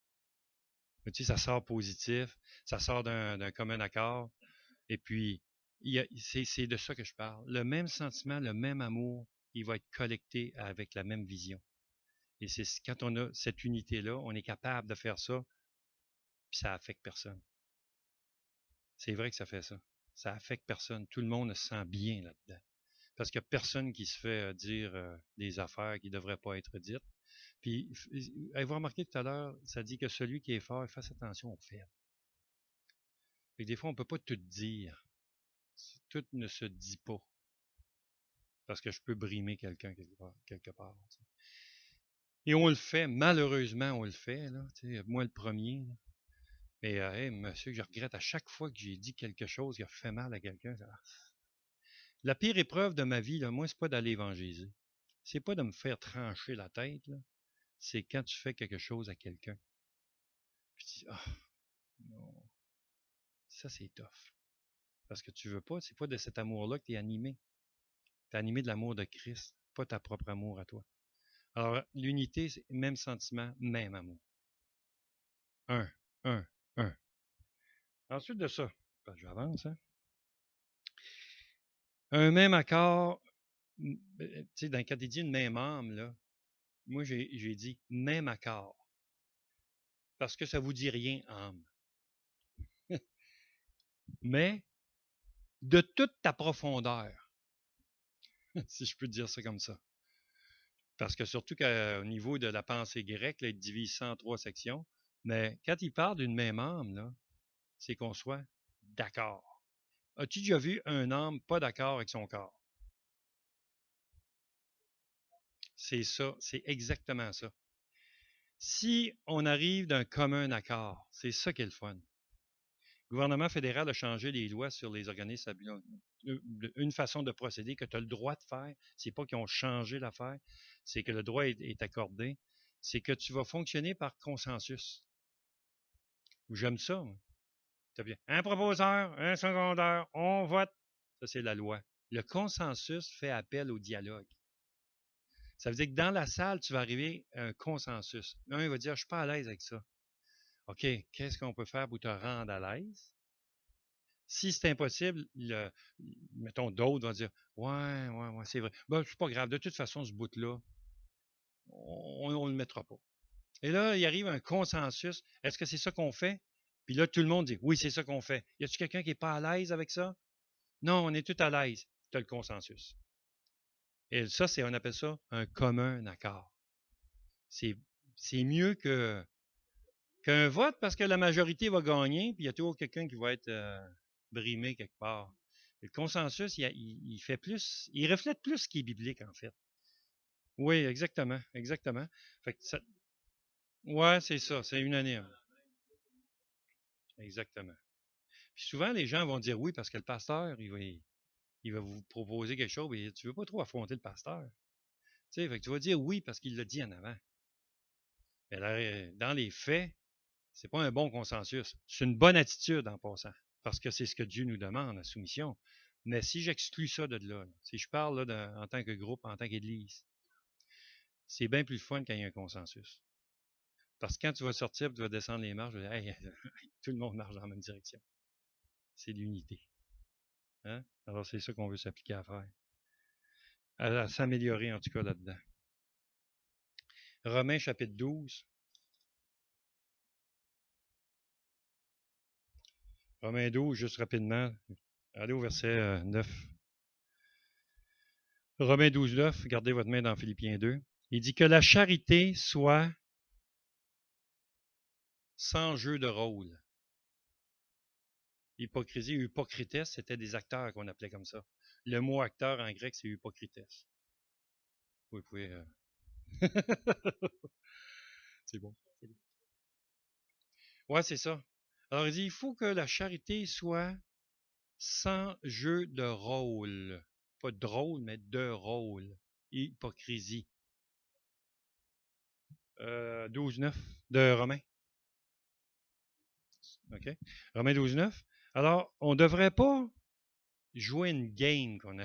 Mais tu sais, ça sort positif, ça sort d'un commun accord. Et puis, c'est de ça que je parle. Le même sentiment, le même amour, il va être collecté avec la même vision. Et c'est quand on a cette unité-là, on est capable de faire ça, puis ça affecte personne. C'est vrai que ça fait ça. Ça affecte personne. Tout le monde se sent bien là-dedans. Parce qu'il n'y a personne qui se fait dire des affaires qui ne devraient pas être dites. Puis, avez-vous remarqué tout à l'heure, ça dit que celui qui est fort, il fasse attention aux faibles. Et des fois, on ne peut pas tout dire. Tout ne se dit pas. Parce que je peux brimer quelqu'un quelque part. Et on le fait, malheureusement, on le fait. Là, moi, le premier. Là. Mais, hey, monsieur, je regrette à chaque fois que j'ai dit quelque chose qui a fait mal à quelqu'un. La pire épreuve de ma vie, là, moi, c'est pas d'aller évangéliser. C'est pas de me faire trancher la tête. Là. C'est quand tu fais quelque chose à quelqu'un. Puis tu dis, ah, non, ça c'est tough. Parce que tu veux pas, c'est pas de cet amour-là que tu es animé. Tu es animé de l'amour de Christ, pas ta propre amour à toi. Alors, l'unité, c'est même sentiment, même amour. Un, un, un. Ensuite de ça, j'avance, hein? Un même accord, tu sais, quand il dit une même âme, là, moi j'ai dit même accord. Parce que ça vous dit rien, âme. Mais de toute ta profondeur, si je peux dire ça comme ça. Parce que surtout qu'au niveau de la pensée grecque, là, il divise ça en 3 sections. Mais quand il parle d'une même âme, là, c'est qu'on soit d'accord. As-tu déjà vu un âme pas d'accord avec son corps? C'est ça, c'est exactement ça. Si on arrive d'un commun accord, c'est ça qui est le fun. Le gouvernement fédéral a changé les lois sur les organismes une façon de procéder que tu as le droit de faire. C'est pas qu'ils ont changé l'affaire, c'est que le droit est accordé. C'est que tu vas fonctionner par consensus. J'aime ça. T'as bien. Un proposeur, un secondaire, on vote. Ça, c'est la loi. Le consensus fait appel au dialogue. Ça veut dire que dans la salle, tu vas arriver à un consensus. Un va dire, je suis pas à l'aise avec ça. OK, qu'est-ce qu'on peut faire pour te rendre à l'aise? Si c'est impossible, mettons, d'autres vont dire, ouais, c'est vrai. Ben, c'est pas grave. De toute façon, ce bout-là, on ne le mettra pas. Et là, il arrive un consensus. Est-ce que c'est ça qu'on fait? Puis là, tout le monde dit, oui, c'est ça qu'on fait. Y a-t-il quelqu'un qui n'est pas à l'aise avec ça? Non, on est tous à l'aise. Tu as le consensus. Et ça, on appelle ça un commun accord. C'est, c'est mieux qu'un vote parce que la majorité va gagner, puis il y a toujours quelqu'un qui va être brimé quelque part. Le consensus, il fait plus, il reflète plus ce qui est biblique, en fait. Oui, exactement, exactement. Fait que ouais, c'est ça, c'est unanime. Exactement. Puis souvent, les gens vont dire oui parce que le pasteur, il va vous proposer quelque chose, mais tu veux pas trop affronter le pasteur. Tu sais, fait que tu vas dire oui parce qu'il l'a dit en avant. Mais là, dans les faits, c'est pas un bon consensus. C'est une bonne attitude en passant, parce que c'est ce que Dieu nous demande, la soumission. Mais si j'exclus ça de là, si je parle là, en tant que groupe, en tant qu'Église, c'est bien plus fun quand il y a un consensus. Parce que quand tu vas sortir, tu vas descendre les marches, hey, tout le monde marche dans la même direction. C'est l'unité. Hein? Alors c'est ça qu'on veut s'appliquer à faire. À s'améliorer en tout cas là-dedans. Romains chapitre 12. Romains 12, juste rapidement. Allez au verset 9. Romains 12, 9, gardez votre main dans Philippiens 2. Il dit que la charité soit sans jeu de rôle. Hypocrisie ou hypocritesse, c'était des acteurs qu'on appelait comme ça. Le mot acteur en grec, c'est hypocritesse. Vous pouvez. C'est bon. Ouais, c'est ça. Alors, il dit il faut que la charité soit sans jeu de rôle. Pas de drôle, mais de rôle. Hypocrisie. 12, 9 de Romains. OK? Romains 12, 9. Alors, on ne devrait pas jouer une game qu'on a.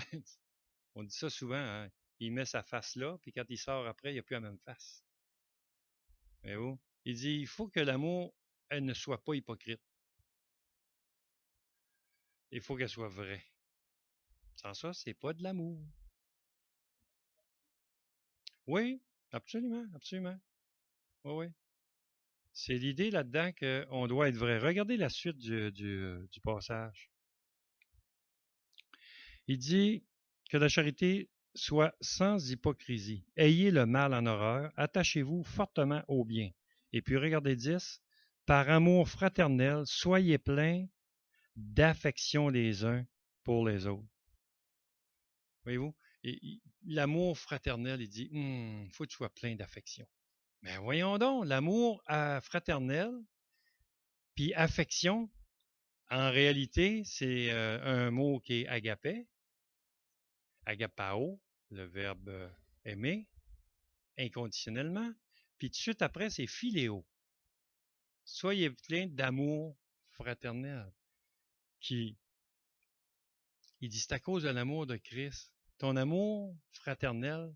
On dit ça souvent, hein? Il met sa face là, puis quand il sort après, il n'y a plus la même face. Mais où? Il dit, il faut que l'amour, elle ne soit pas hypocrite. Il faut qu'elle soit vraie. Sans ça, c'est pas de l'amour. Oui, absolument, absolument. Oui, oui. C'est l'idée là-dedans qu'on doit être vrai. Regardez la suite du passage. Il dit que la charité soit sans hypocrisie. Ayez le mal en horreur, attachez-vous fortement au bien. Et puis regardez 10. Par amour fraternel, soyez pleins d'affection les uns pour les autres. Voyez-vous? L'amour fraternel, il dit, il faut que tu sois plein d'affection. Mais voyons donc, l'amour fraternel, puis affection, en réalité, c'est un mot qui est agapé, agapao, le verbe aimer, inconditionnellement. Puis tout de suite après, c'est philéo. Soyez plein d'amour fraternel. Qui, il dit, c'est à cause de l'amour de Christ. Ton amour fraternel,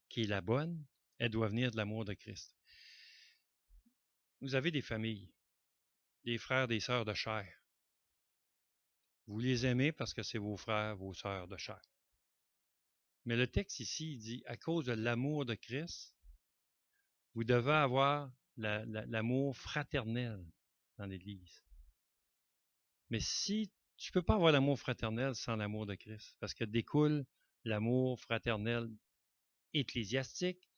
qui est la bonne, elle doit venir de l'amour de Christ. Vous avez des familles, des frères, des sœurs de chair. Vous les aimez parce que c'est vos frères, vos sœurs de chair. Mais le texte ici, il dit, à cause de l'amour de Christ, vous devez avoir l'amour fraternel dans l'Église. Mais si tu ne peux pas avoir l'amour fraternel sans l'amour de Christ, parce que découle l'amour fraternel ecclésiastique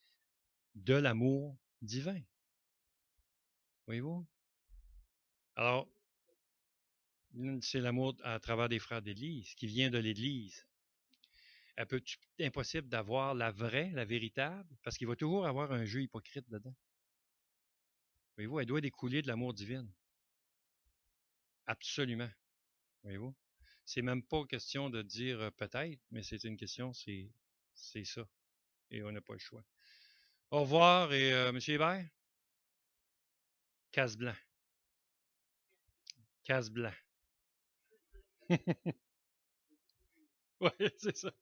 de l'amour divin. Voyez-vous? Alors, c'est l'amour à travers des frères d'Église, qui vient de l'Église. C'est impossible d'avoir la vraie, la véritable, parce qu'il va toujours avoir un jeu hypocrite dedans. Voyez-vous, elle doit découler de l'amour divin. Absolument. Voyez-vous? C'est même pas question de dire peut-être, mais c'est une question, c'est ça. Et on n'a pas le choix. Au revoir et M. Hébert, casse blanc. Casse blanc. Oui, c'est ça.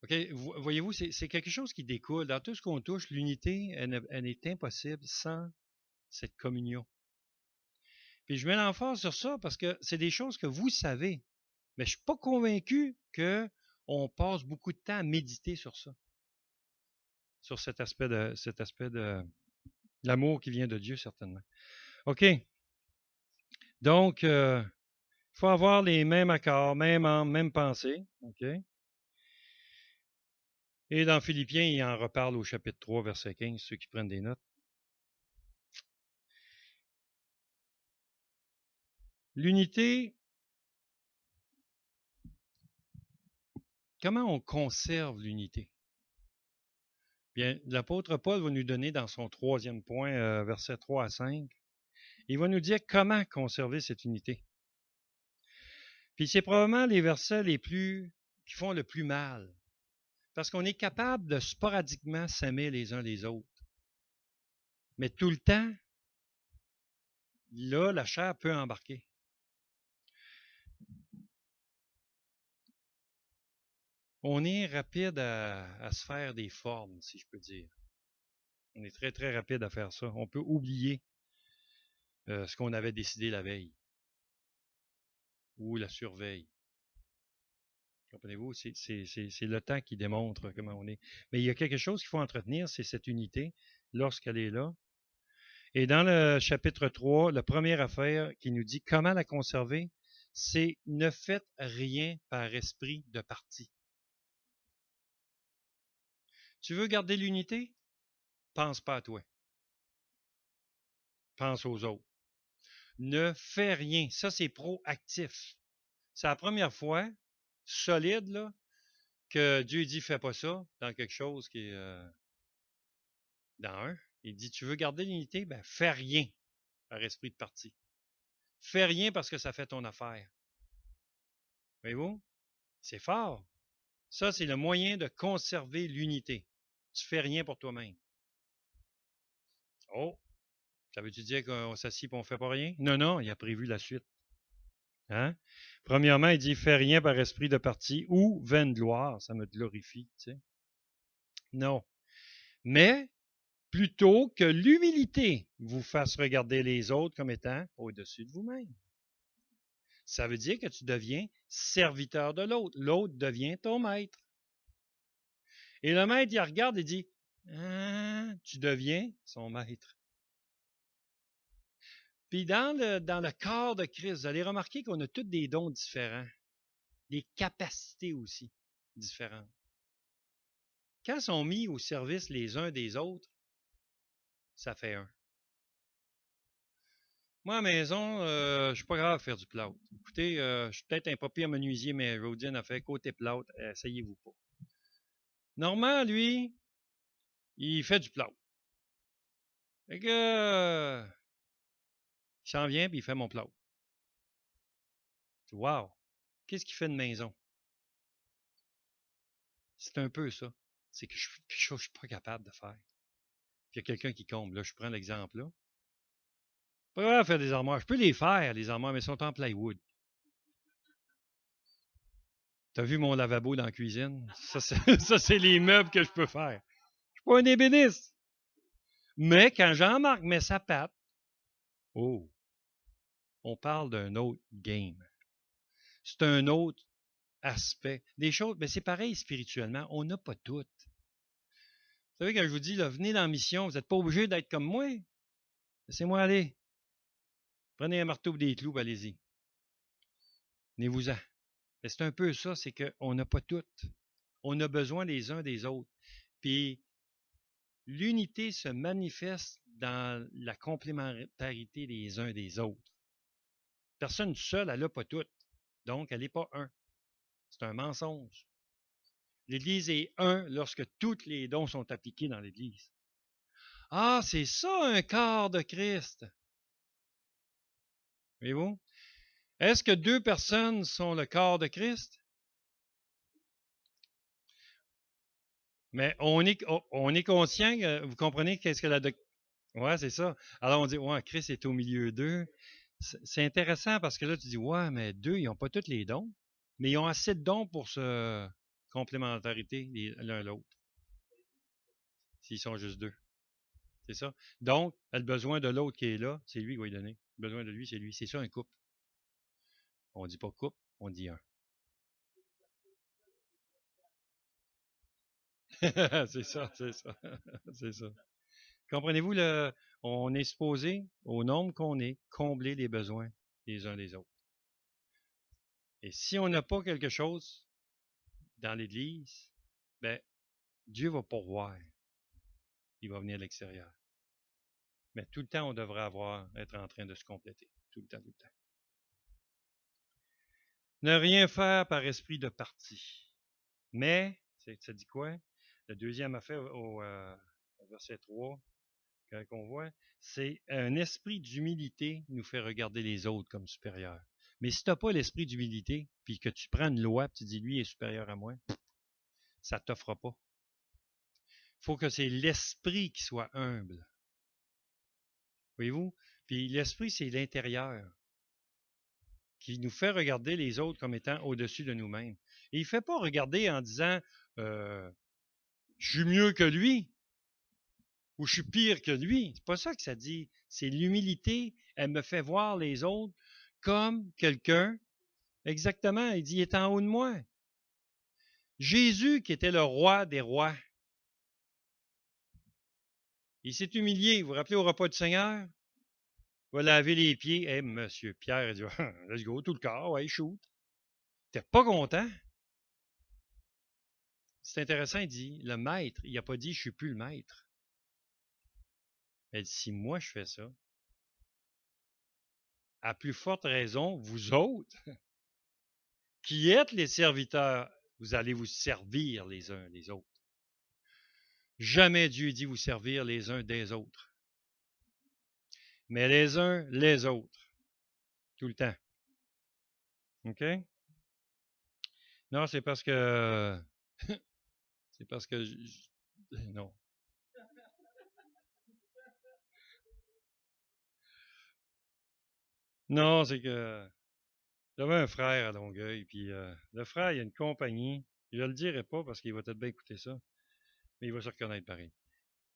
OK, voyez-vous, c'est quelque chose qui découle. Dans tout ce qu'on touche, l'unité, elle est impossible sans cette communion. Puis je mets l'emphase sur ça parce que c'est des choses que vous savez. Mais je ne suis pas convaincu qu'on passe beaucoup de temps à méditer sur ça. Sur cet aspect de l'amour qui vient de Dieu, certainement. OK. Donc, il faut avoir les mêmes accords, même âme, même pensée. OK. Et dans Philippiens, il en reparle au chapitre 3, verset 15, ceux qui prennent des notes. L'unité, comment on conserve l'unité? Bien, l'apôtre Paul va nous donner dans son 3e point, versets 3 à 5, il va nous dire comment conserver cette unité. Puis c'est probablement les versets qui font le plus mal. Parce qu'on est capable de sporadiquement s'aimer les uns les autres. Mais tout le temps, là, la chair peut embarquer. On est rapide à se faire des formes, si je peux dire. On est très, très rapide à faire ça. On peut oublier ce qu'on avait décidé la veille ou la surveille. Comprenez-vous? C'est le temps qui démontre comment on est. Mais il y a quelque chose qu'il faut entretenir, c'est cette unité lorsqu'elle est là. Et dans le chapitre 3, la première affaire qui nous dit comment la conserver, c'est ne faites rien par esprit de parti. Tu veux garder l'unité? Pense pas à toi. Pense aux autres. Ne fais rien. Ça, c'est proactif. C'est la première fois, solide, là, que Dieu dit fais pas ça dans quelque chose qui est dans un. Il dit tu veux garder l'unité? Ben, fais rien par esprit de parti. Fais rien parce que ça fait ton affaire. Voyez-vous? C'est fort. Ça, c'est le moyen de conserver l'unité. Tu fais rien pour toi-même. Oh, ça veut-tu dire qu'on s'assied et on ne fait pas rien? Non, non, il a prévu la suite. Hein? Premièrement, il dit fais rien par esprit de parti ou vaine gloire, ça me glorifie. Tu sais. Non. Mais plutôt que l'humilité vous fasse regarder les autres comme étant au-dessus de vous-même. Ça veut dire que tu deviens serviteur de l'autre. L'autre devient ton maître. Et le maître, il regarde et dit, ah, tu deviens son maître. Puis dans le corps de Christ, vous allez remarquer qu'on a tous des dons différents, des capacités aussi différentes. Quand ils sont mis au service les uns des autres, ça fait un. Moi, à la maison, je suis pas grave à faire du plâtre. Écoutez, je suis peut-être un pas pire menuisier, mais Rodian a fait côté plâtre, essayez-vous pas. Normand, lui, il fait du plâtre. Fait que, il s'en vient puis il fait mon plâtre. Wow! Qu'est-ce qu'il fait de maison? C'est un peu ça. C'est que je suis pas capable de faire. Puis il y a quelqu'un qui comble. Là, je prends l'exemple là. Pas grave de faire des armoires. Je peux les faire, les armoires, mais elles sont en plywood. T'as vu mon lavabo dans la cuisine? Ça, c'est les meubles que je peux faire. Je suis pas un ébéniste. Mais quand Jean-Marc met sa patte, oh, on parle d'un autre game. C'est un autre aspect. Des choses, mais c'est pareil spirituellement. On n'a pas tout. Vous savez, quand je vous dis, là, venez dans la mission, vous n'êtes pas obligé d'être comme moi. Laissez-moi aller. Prenez un marteau et des clous, allez-y. Venez-vous-en. Mais c'est un peu ça, c'est qu'on n'a pas tout. On a besoin les uns des autres. Puis l'unité se manifeste dans la complémentarité des uns des autres. Personne seule, elle n'a pas tout. Donc, elle n'est pas un. C'est un mensonge. L'Église est un lorsque tous les dons sont appliqués dans l'Église. Ah, c'est ça un corps de Christ. Voyez-vous? Est-ce que deux personnes sont le corps de Christ? Mais on est conscient, vous comprenez qu'est-ce que la doctrine... Ouais, c'est ça. Alors on dit, ouais, Christ est au milieu d'eux. C'est intéressant parce que là, tu dis, ouais, mais deux, ils n'ont pas tous les dons, mais ils ont assez de dons pour se complémentarité l'un l'autre, s'ils sont juste deux. C'est ça. Donc, le besoin de l'autre qui est là, c'est lui qui va lui donner. Le besoin de lui, c'est lui. C'est ça un couple. On dit pas couple, on dit un. C'est ça, c'est ça. C'est ça. Comprenez-vous, on est supposé, au nombre qu'on est, combler les besoins des uns des autres. Et si on n'a pas quelque chose dans l'Église, ben, Dieu va pourvoir. Il va venir de l'extérieur. Mais tout le temps, on devrait être en train de se compléter. Tout le temps, tout le temps. Ne rien faire par esprit de parti. Mais, ça dit quoi? Le deuxième affaire au verset 3, qu'on voit, c'est un esprit d'humilité nous fait regarder les autres comme supérieurs. Mais si tu n'as pas l'esprit d'humilité, puis que tu prends une loi, puis tu dis lui est supérieur à moi, ça ne t'offre pas. Il faut que c'est l'esprit qui soit humble. Voyez-vous? Puis l'esprit, c'est l'intérieur qui nous fait regarder les autres comme étant au-dessus de nous-mêmes. Et il ne fait pas regarder en disant je suis mieux que lui ou je suis pire que lui. C'est pas ça que ça dit. C'est l'humilité. Elle me fait voir les autres comme quelqu'un. Exactement. Il dit il est en haut de moi. Jésus, qui était le roi des rois, il s'est humilié. Vous vous rappelez au repas du Seigneur? Il va laver les pieds. Hey, monsieur Pierre, il dit let's go, tout le corps, ouais, shoot. T'es pas content? C'est intéressant, il dit, le maître, il n'a pas dit je suis plus le maître. Elle dit, si moi je fais ça, à plus forte raison, vous autres, qui êtes les serviteurs, vous allez vous servir les uns les autres. Jamais Dieu dit vous servir les uns des autres, mais les uns les autres, tout le temps. OK? Non, c'est parce que... c'est parce que... non. Non, c'est que j'avais un frère à Longueuil, puis le frère, il a une compagnie. Je ne le dirai pas parce qu'il va peut-être bien écouter ça, mais il va se reconnaître pareil.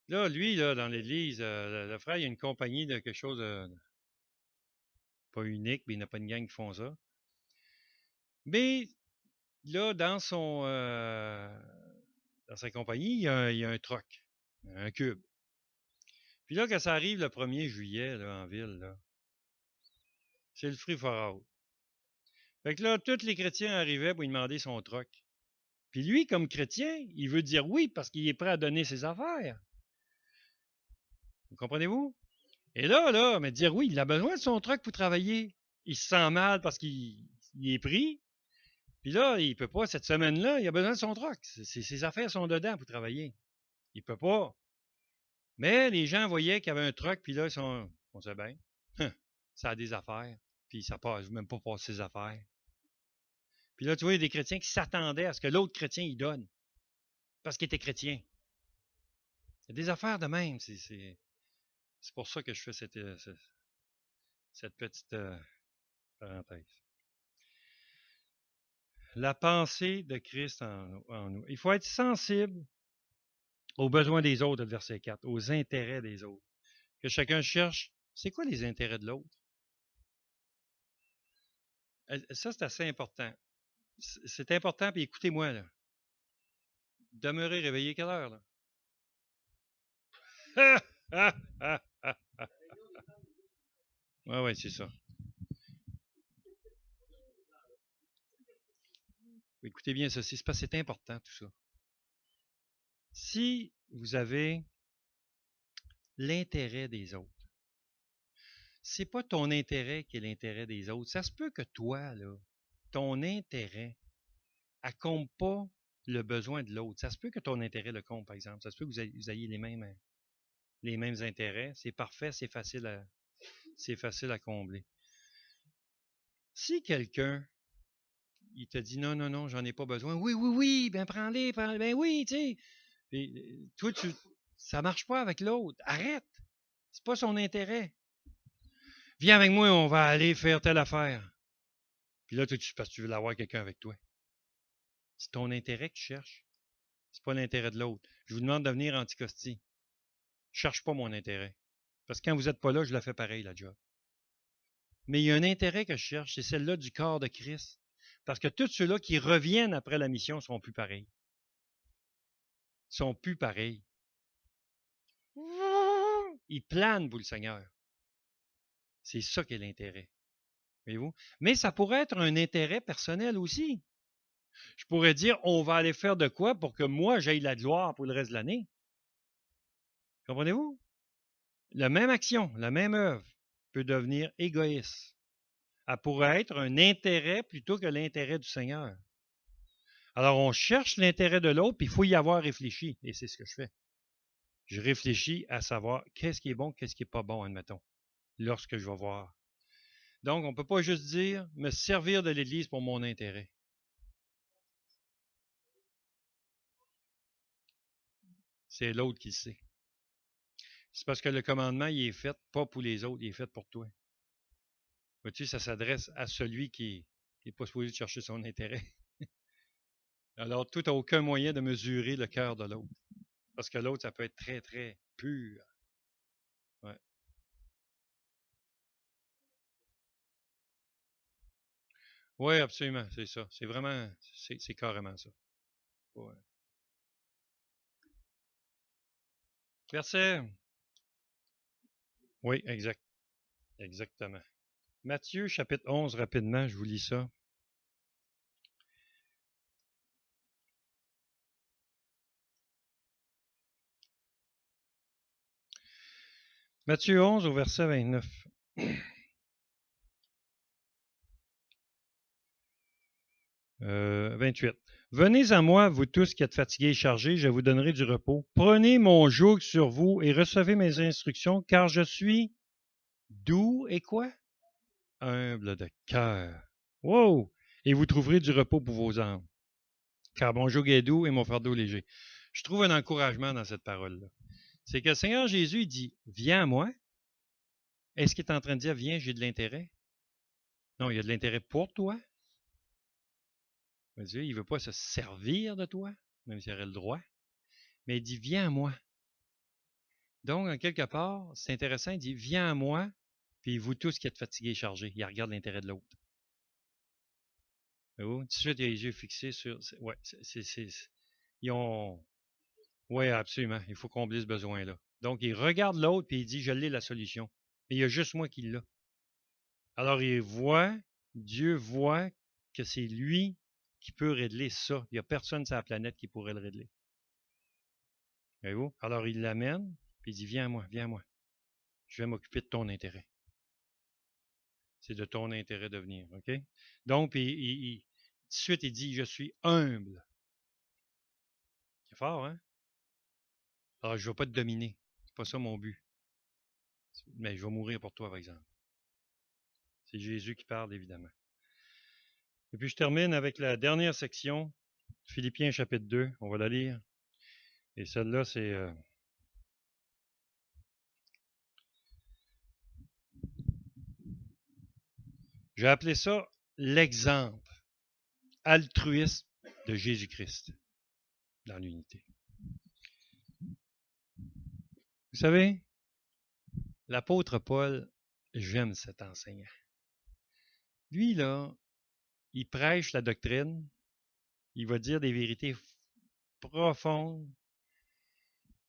Là, lui, là, dans l'église, le frère, il a une compagnie de quelque chose de pas unique, mais il n'a pas une gang qui font ça. Mais là, dans sa compagnie, il y a un truck, un cube. Puis là, quand ça arrive le 1er juillet là, en ville, là, c'est le free for all. Fait que là, tous les chrétiens arrivaient pour lui demander son truck. Puis lui, comme chrétien, il veut dire oui parce qu'il est prêt à donner ses affaires. Vous comprenez-vous? Et là, mais dire oui, il a besoin de son truck pour travailler. Il se sent mal parce qu'il est pris. Puis là, il peut pas, cette semaine-là, il a besoin de son truck. Ses affaires sont dedans pour travailler. Il peut pas. Mais les gens voyaient qu'il y avait un truck, puis là, on sait bien, ça a des affaires, puis ça passe même pas passer ses affaires. Puis là, tu vois, il y a des chrétiens qui s'attendaient à ce que l'autre chrétien il donne, parce qu'il était chrétien. Il y a des affaires de même. C'est pour ça que je fais cette petite parenthèse. La pensée de Christ en nous. Il faut être sensible aux besoins des autres, le verset 4, aux intérêts des autres. Que chacun cherche, c'est quoi les intérêts de l'autre? Ça, c'est assez important. C'est important, puis écoutez-moi, là. Demeurer réveillé quelle heure, là? Oui, c'est ça. Écoutez bien ceci, c'est parce que c'est important tout ça. Si vous avez l'intérêt des autres, c'est pas ton intérêt qui est l'intérêt des autres. Ça se peut que toi, là, ton intérêt accomple pas le besoin de l'autre. Ça se peut que ton intérêt le compte, par exemple. Ça se peut que vous ayez les mêmes intérêts. C'est parfait, c'est facile à combler. Si quelqu'un, il te dit non, non, non, j'en ai pas besoin. Oui, oui, oui, ben prends-les, ben oui, tu sais. Puis, toi, ça marche pas avec l'autre. Arrête. C'est pas son intérêt. Viens avec moi, on va aller faire telle affaire. Puis là, toi, parce que tu veux l'avoir quelqu'un avec toi. C'est ton intérêt que tu cherches. C'est pas l'intérêt de l'autre. Je vous demande de venir anticosti. Je cherche pas mon intérêt. Parce que quand vous n'êtes pas là, je la fais pareil, la job. Mais il y a un intérêt que je cherche, c'est celle-là du corps de Christ. Parce que tous ceux-là qui reviennent après la mission ne seront plus pareils. Ils sont plus pareils. Ils planent pour le Seigneur. C'est ça qui est l'intérêt. Voyez-vous? Mais ça pourrait être un intérêt personnel aussi. Je pourrais dire, on va aller faire de quoi pour que moi, j'aille la gloire pour le reste de l'année. Comprenez-vous? La même action, la même œuvre peut devenir égoïste. Elle pourrait être un intérêt plutôt que l'intérêt du Seigneur. Alors, on cherche l'intérêt de l'autre, puis il faut y avoir réfléchi. Et c'est ce que je fais. Je réfléchis à savoir qu'est-ce qui est bon, qu'est-ce qui n'est pas bon, admettons, lorsque je vais voir. Donc, on ne peut pas juste dire me servir de l'Église pour mon intérêt. C'est l'autre qui le sait. C'est parce que le commandement, il est fait pas pour les autres, il est fait pour toi. Vois-tu, ça s'adresse à celui qui n'est pas supposé chercher son intérêt. Alors, tout n'a aucun moyen de mesurer le cœur de l'autre. Parce que l'autre, ça peut être très, très pur. Ouais. Oui, absolument, c'est ça. C'est vraiment, c'est carrément ça. Ouais. Verset. Oui, exact. Exactement. Matthieu, chapitre 11, rapidement, je vous lis ça. Matthieu 11, au verset 29. 28. Venez à moi, vous tous qui êtes fatigués et chargés, je vous donnerai du repos. Prenez mon joug sur vous et recevez mes instructions, car je suis doux et quoi? Humble de cœur. Wow! Et vous trouverez du repos pour vos âmes. Car mon joug est doux et mon fardeau léger. Je trouve un encouragement dans cette parole-là. C'est que le Seigneur Jésus il dit, viens à moi. Est-ce qu'il est en train de dire, viens, j'ai de l'intérêt? Non, il y a de l'intérêt pour toi. Il ne veut pas se servir de toi, même s'il aurait le droit. Mais il dit, viens à moi. Donc, en quelque part, c'est intéressant, il dit, viens à moi, puis vous tous qui êtes fatigués et chargés. Il regarde l'intérêt de l'autre. Tout de suite, il a les yeux fixés sur... Ouais, ils ont... Oui, absolument. Il faut combler ce besoin-là. Donc, il regarde l'autre, puis il dit, je l'ai la solution. Mais il y a juste moi qui l'ai. Alors, Dieu voit que c'est lui qui peut régler ça. Il n'y a personne sur la planète qui pourrait le régler. Voyez-vous? Alors, il l'amène, puis il dit, viens à moi, viens à moi. Je vais m'occuper de ton intérêt. C'est de ton intérêt de venir, OK? Donc, tout de suite, il dit, je suis humble. C'est fort, hein? Alors, je ne vais pas te dominer. C'est pas ça mon but. Mais je vais mourir pour toi, par exemple. C'est Jésus qui parle, évidemment. Et puis, je termine avec la dernière section, Philippiens chapitre 2. On va la lire. Et celle-là, c'est... J'ai appelé ça l'exemple altruiste de Jésus-Christ dans l'unité. Vous savez, l'apôtre Paul, j'aime cet enseignant. Lui, là, il prêche la doctrine, il va dire des vérités profondes,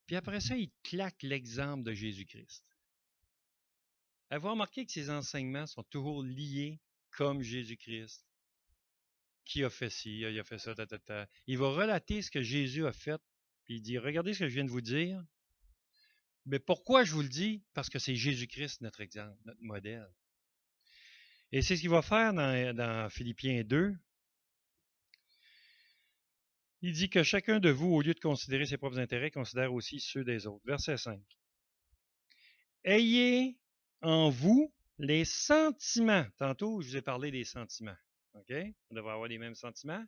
puis après ça, il claque l'exemple de Jésus-Christ. Avez-vous remarqué que ses enseignements sont toujours liés comme Jésus-Christ? Qui a fait ci, il a fait ça, ta, ta, ta. Il va relater ce que Jésus a fait, puis il dit, regardez ce que je viens de vous dire. Mais pourquoi je vous le dis? Parce que c'est Jésus-Christ notre exemple, notre modèle. Et c'est ce qu'il va faire dans Philippiens 2. Il dit que chacun de vous, au lieu de considérer ses propres intérêts, considère aussi ceux des autres. Verset 5. Ayez en vous les sentiments. Tantôt, je vous ai parlé des sentiments. OK? On devrait avoir les mêmes sentiments.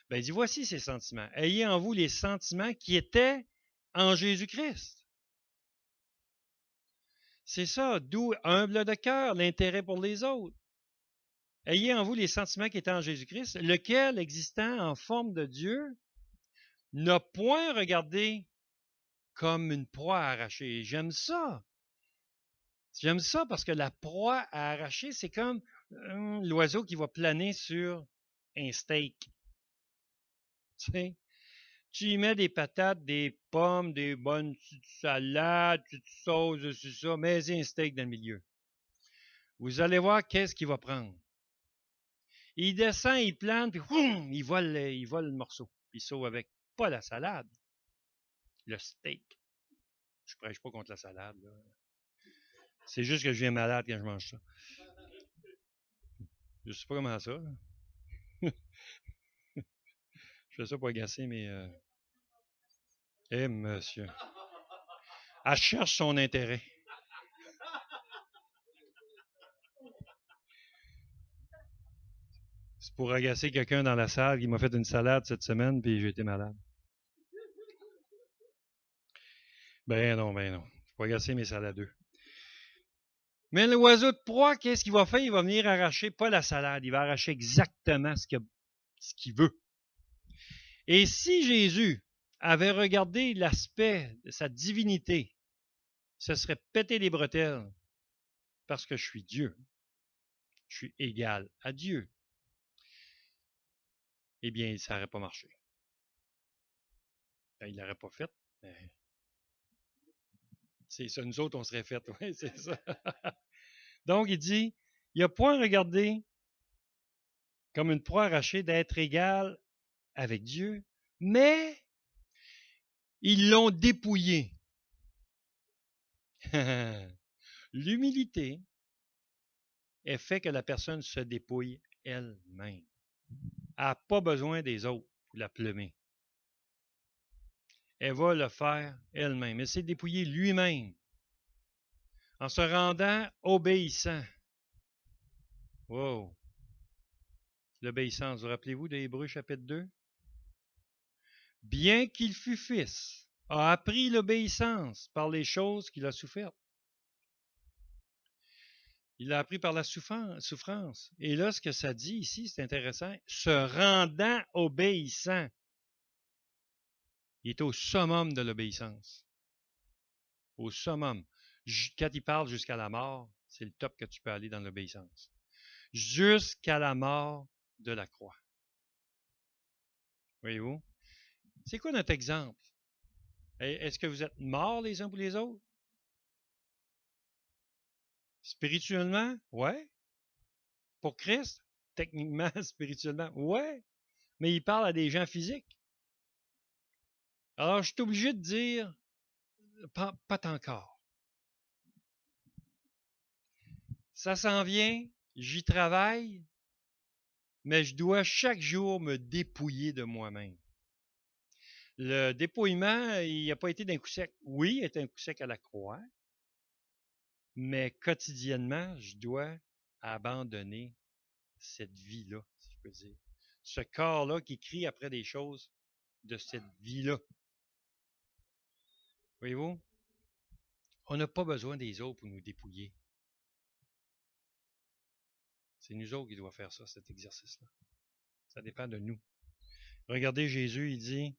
Ben, il dit, voici ces sentiments. Ayez en vous les sentiments qui étaient en Jésus-Christ. C'est ça, d'où humble de cœur, l'intérêt pour les autres. Ayez en vous les sentiments qui étaient en Jésus-Christ, lequel, existant en forme de Dieu, n'a point regardé comme une proie à arracher. J'aime ça. J'aime ça parce que la proie à arracher, c'est comme l'oiseau qui va planer sur un steak. Tu sais, tu y mets des patates, des pommes, des bonnes salades, tu sauces dessus ça, mets un steak dans le milieu. Vous allez voir qu'est-ce qu'il va prendre. Il descend, il plane, puis il vole le morceau. Puis il sauve avec. Pas la salade, le steak. Je prêche pas contre la salade. Là. C'est juste que je viens malade quand je mange ça. Je sais pas comment ça. Je fais ça pour agacer, mais... Eh, monsieur. Elle cherche son intérêt. C'est pour agacer quelqu'un dans la salle qui m'a fait une salade cette semaine, puis j'ai été malade. Ben non, ben non. Je vais agacer mes saladeux. Mais l'oiseau de proie, qu'est-ce qu'il va faire? Il va venir arracher, pas la salade, il va arracher exactement ce qu'il veut. Et si Jésus avait regardé l'aspect de sa divinité, ce serait péter les bretelles parce que je suis Dieu. Je suis égal à Dieu. Eh bien, ça n'aurait pas marché. Ben, il ne l'aurait pas fait. Mais c'est ça, nous autres, on serait fait. Oui, c'est ça. Donc, il dit, il n'a point regardé comme une proie arrachée d'être égal avec Dieu, mais ils l'ont dépouillé. L'humilité est fait que la personne se dépouille elle-même. Elle n'a pas besoin des autres pour la plumer. Elle va le faire elle-même. Elle s'est dépouillée lui-même en se rendant obéissant. Wow! L'obéissance, vous rappelez-vous de Hébreux chapitre 2? Bien qu'il fût fils, a appris l'obéissance par les choses qu'il a souffertes. Il l'a appris par la souffrance. Et là, ce que ça dit ici, c'est intéressant, se rendant obéissant. Il est au summum de l'obéissance. Au summum. Quand il parle jusqu'à la mort, c'est le top que tu peux aller dans l'obéissance. Jusqu'à la mort de la croix. Voyez-vous? C'est quoi notre exemple? Est-ce que vous êtes morts les uns pour les autres? Spirituellement? Ouais. Pour Christ? Techniquement, spirituellement? Ouais. Mais il parle à des gens physiques. Alors, je suis obligé de dire, pas encore. Ça s'en vient, j'y travaille, mais je dois chaque jour me dépouiller de moi-même. Le dépouillement, il n'a pas été d'un coup sec. Oui, il a été un coup sec à la croix, mais quotidiennement, je dois abandonner cette vie-là, si je peux dire. Ce corps-là qui crie après des choses de cette vie-là. Voyez-vous? On n'a pas besoin des autres pour nous dépouiller. C'est nous autres qui doivent faire ça, cet exercice-là. Ça dépend de nous. Regardez Jésus, il dit,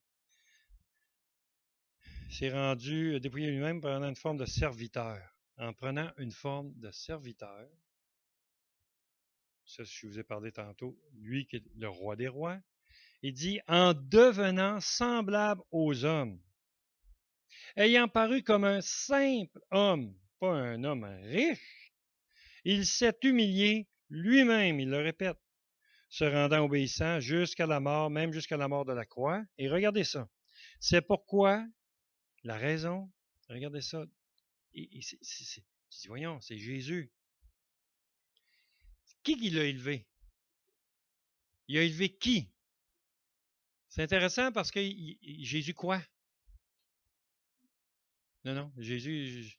s'est rendu dépouillé lui-même en prenant une forme de serviteur. En prenant une forme de serviteur, ça je vous ai parlé tantôt, lui qui est le roi des rois, il dit, en devenant semblable aux hommes, ayant paru comme un simple homme, pas un homme riche, il s'est humilié lui-même, il le répète, se rendant obéissant jusqu'à la mort, même jusqu'à la mort de la croix. Et regardez ça. C'est pourquoi la raison, regardez ça. Voyons, c'est Jésus. Qui l'a élevé? Il a élevé qui? C'est intéressant parce que Jésus quoi? Non, Jésus...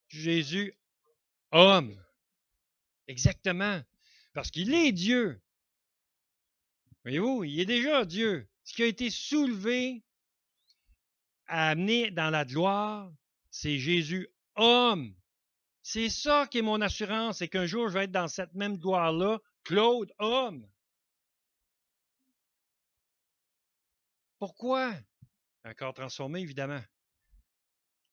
Jésus, homme. Exactement. Parce qu'il est Dieu. Voyez-vous, il est déjà Dieu. Ce qui a été soulevé, amené dans la gloire, c'est Jésus, homme. C'est ça qui est mon assurance, c'est qu'un jour, je vais être dans cette même gloire-là, Claude, homme. Pourquoi? Un corps transformé, évidemment.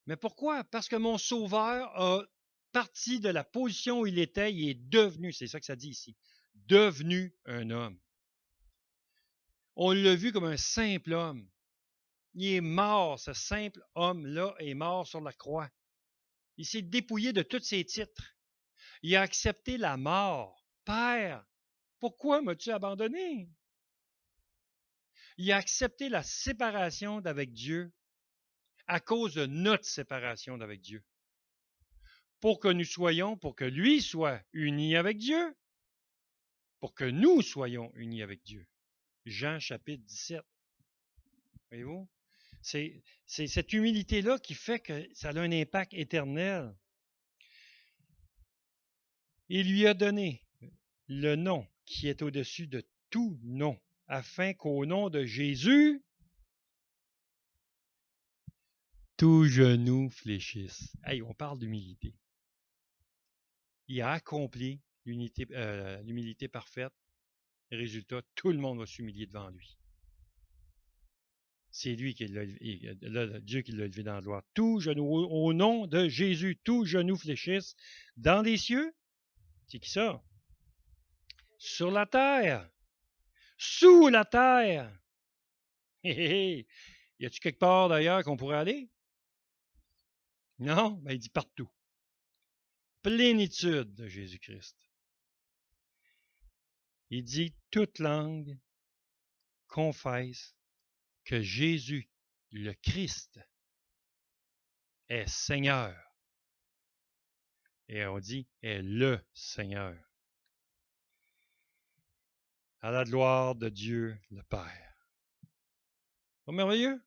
Mais pourquoi? Parce que mon sauveur a parti de la position où il était, il est devenu, c'est ça que ça dit ici, devenu un homme. On l'a vu comme un simple homme. Il est mort, ce simple homme-là est mort sur la croix. Il s'est dépouillé de tous ses titres. Il a accepté la mort. Père, pourquoi m'as-tu abandonné? Il a accepté la séparation d'avec Dieu à cause de notre séparation d'avec Dieu. Pour que nous soyons, pour que lui soit uni avec Dieu, pour que nous soyons unis avec Dieu. Jean chapitre 17. Voyez-vous? C'est cette humilité-là qui fait que ça a un impact éternel. Il lui a donné le nom qui est au-dessus de tout nom, afin qu'au nom de Jésus, tout genou fléchisse. Hey, on parle d'humilité. Il a accompli l'humilité parfaite. Résultat, tout le monde va s'humilier devant lui. C'est lui qui l'a Dieu qui l'a élevé dans la gloire. Tout genou, au nom de Jésus, tout genou fléchisse dans les cieux. C'est qui ça? Sur la terre. Sous la terre. Hé, hé, hé. Y a-tu quelque part d'ailleurs qu'on pourrait aller? Non? Ben, il dit partout. Plénitude de Jésus-Christ. Il dit toute langue confesse que Jésus, le Christ, est Seigneur. Et on dit est le Seigneur. À la gloire de Dieu le Père. Pas merveilleux?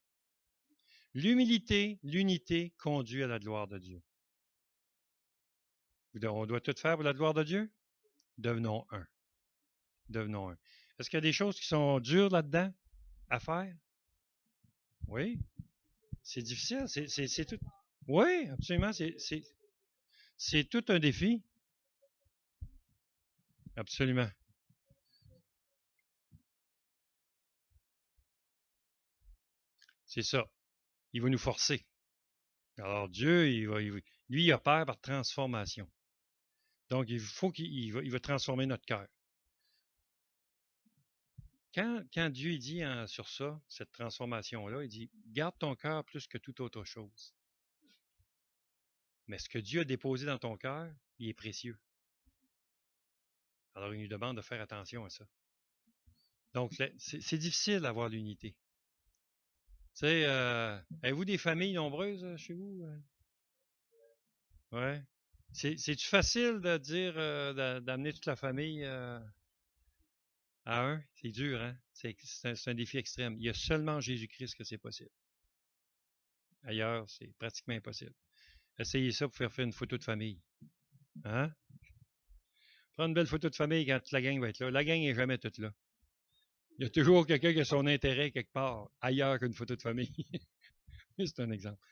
L'humilité, l'unité conduit à la gloire de Dieu. On doit tout faire pour la gloire de Dieu? Devenons un. Devenons un. Est-ce qu'il y a des choses qui sont dures là-dedans à faire? Oui. C'est difficile. C'est tout. Oui, absolument. C'est tout un défi. Absolument. C'est ça. Il va nous forcer. Alors Dieu, lui, il opère par transformation. Donc, il faut qu'il va transformer notre cœur. Quand Dieu dit sur ça, cette transformation-là, il dit, garde ton cœur plus que toute autre chose. Mais ce que Dieu a déposé dans ton cœur, il est précieux. Alors, il nous demande de faire attention à ça. Donc, c'est difficile d'avoir l'unité. Tu sais, avez-vous des familles nombreuses chez vous? Ouais. C'est-tu facile de dire, d'amener toute la famille à un? C'est dur, hein? C'est un défi extrême. Il y a seulement Jésus-Christ que c'est possible. Ailleurs, c'est pratiquement impossible. Essayez ça pour faire une photo de famille. Hein? Prends une belle photo de famille quand toute la gang va être là. La gang n'est jamais toute là. Il y a toujours quelqu'un qui a son intérêt quelque part ailleurs qu'une photo de famille. C'est un exemple.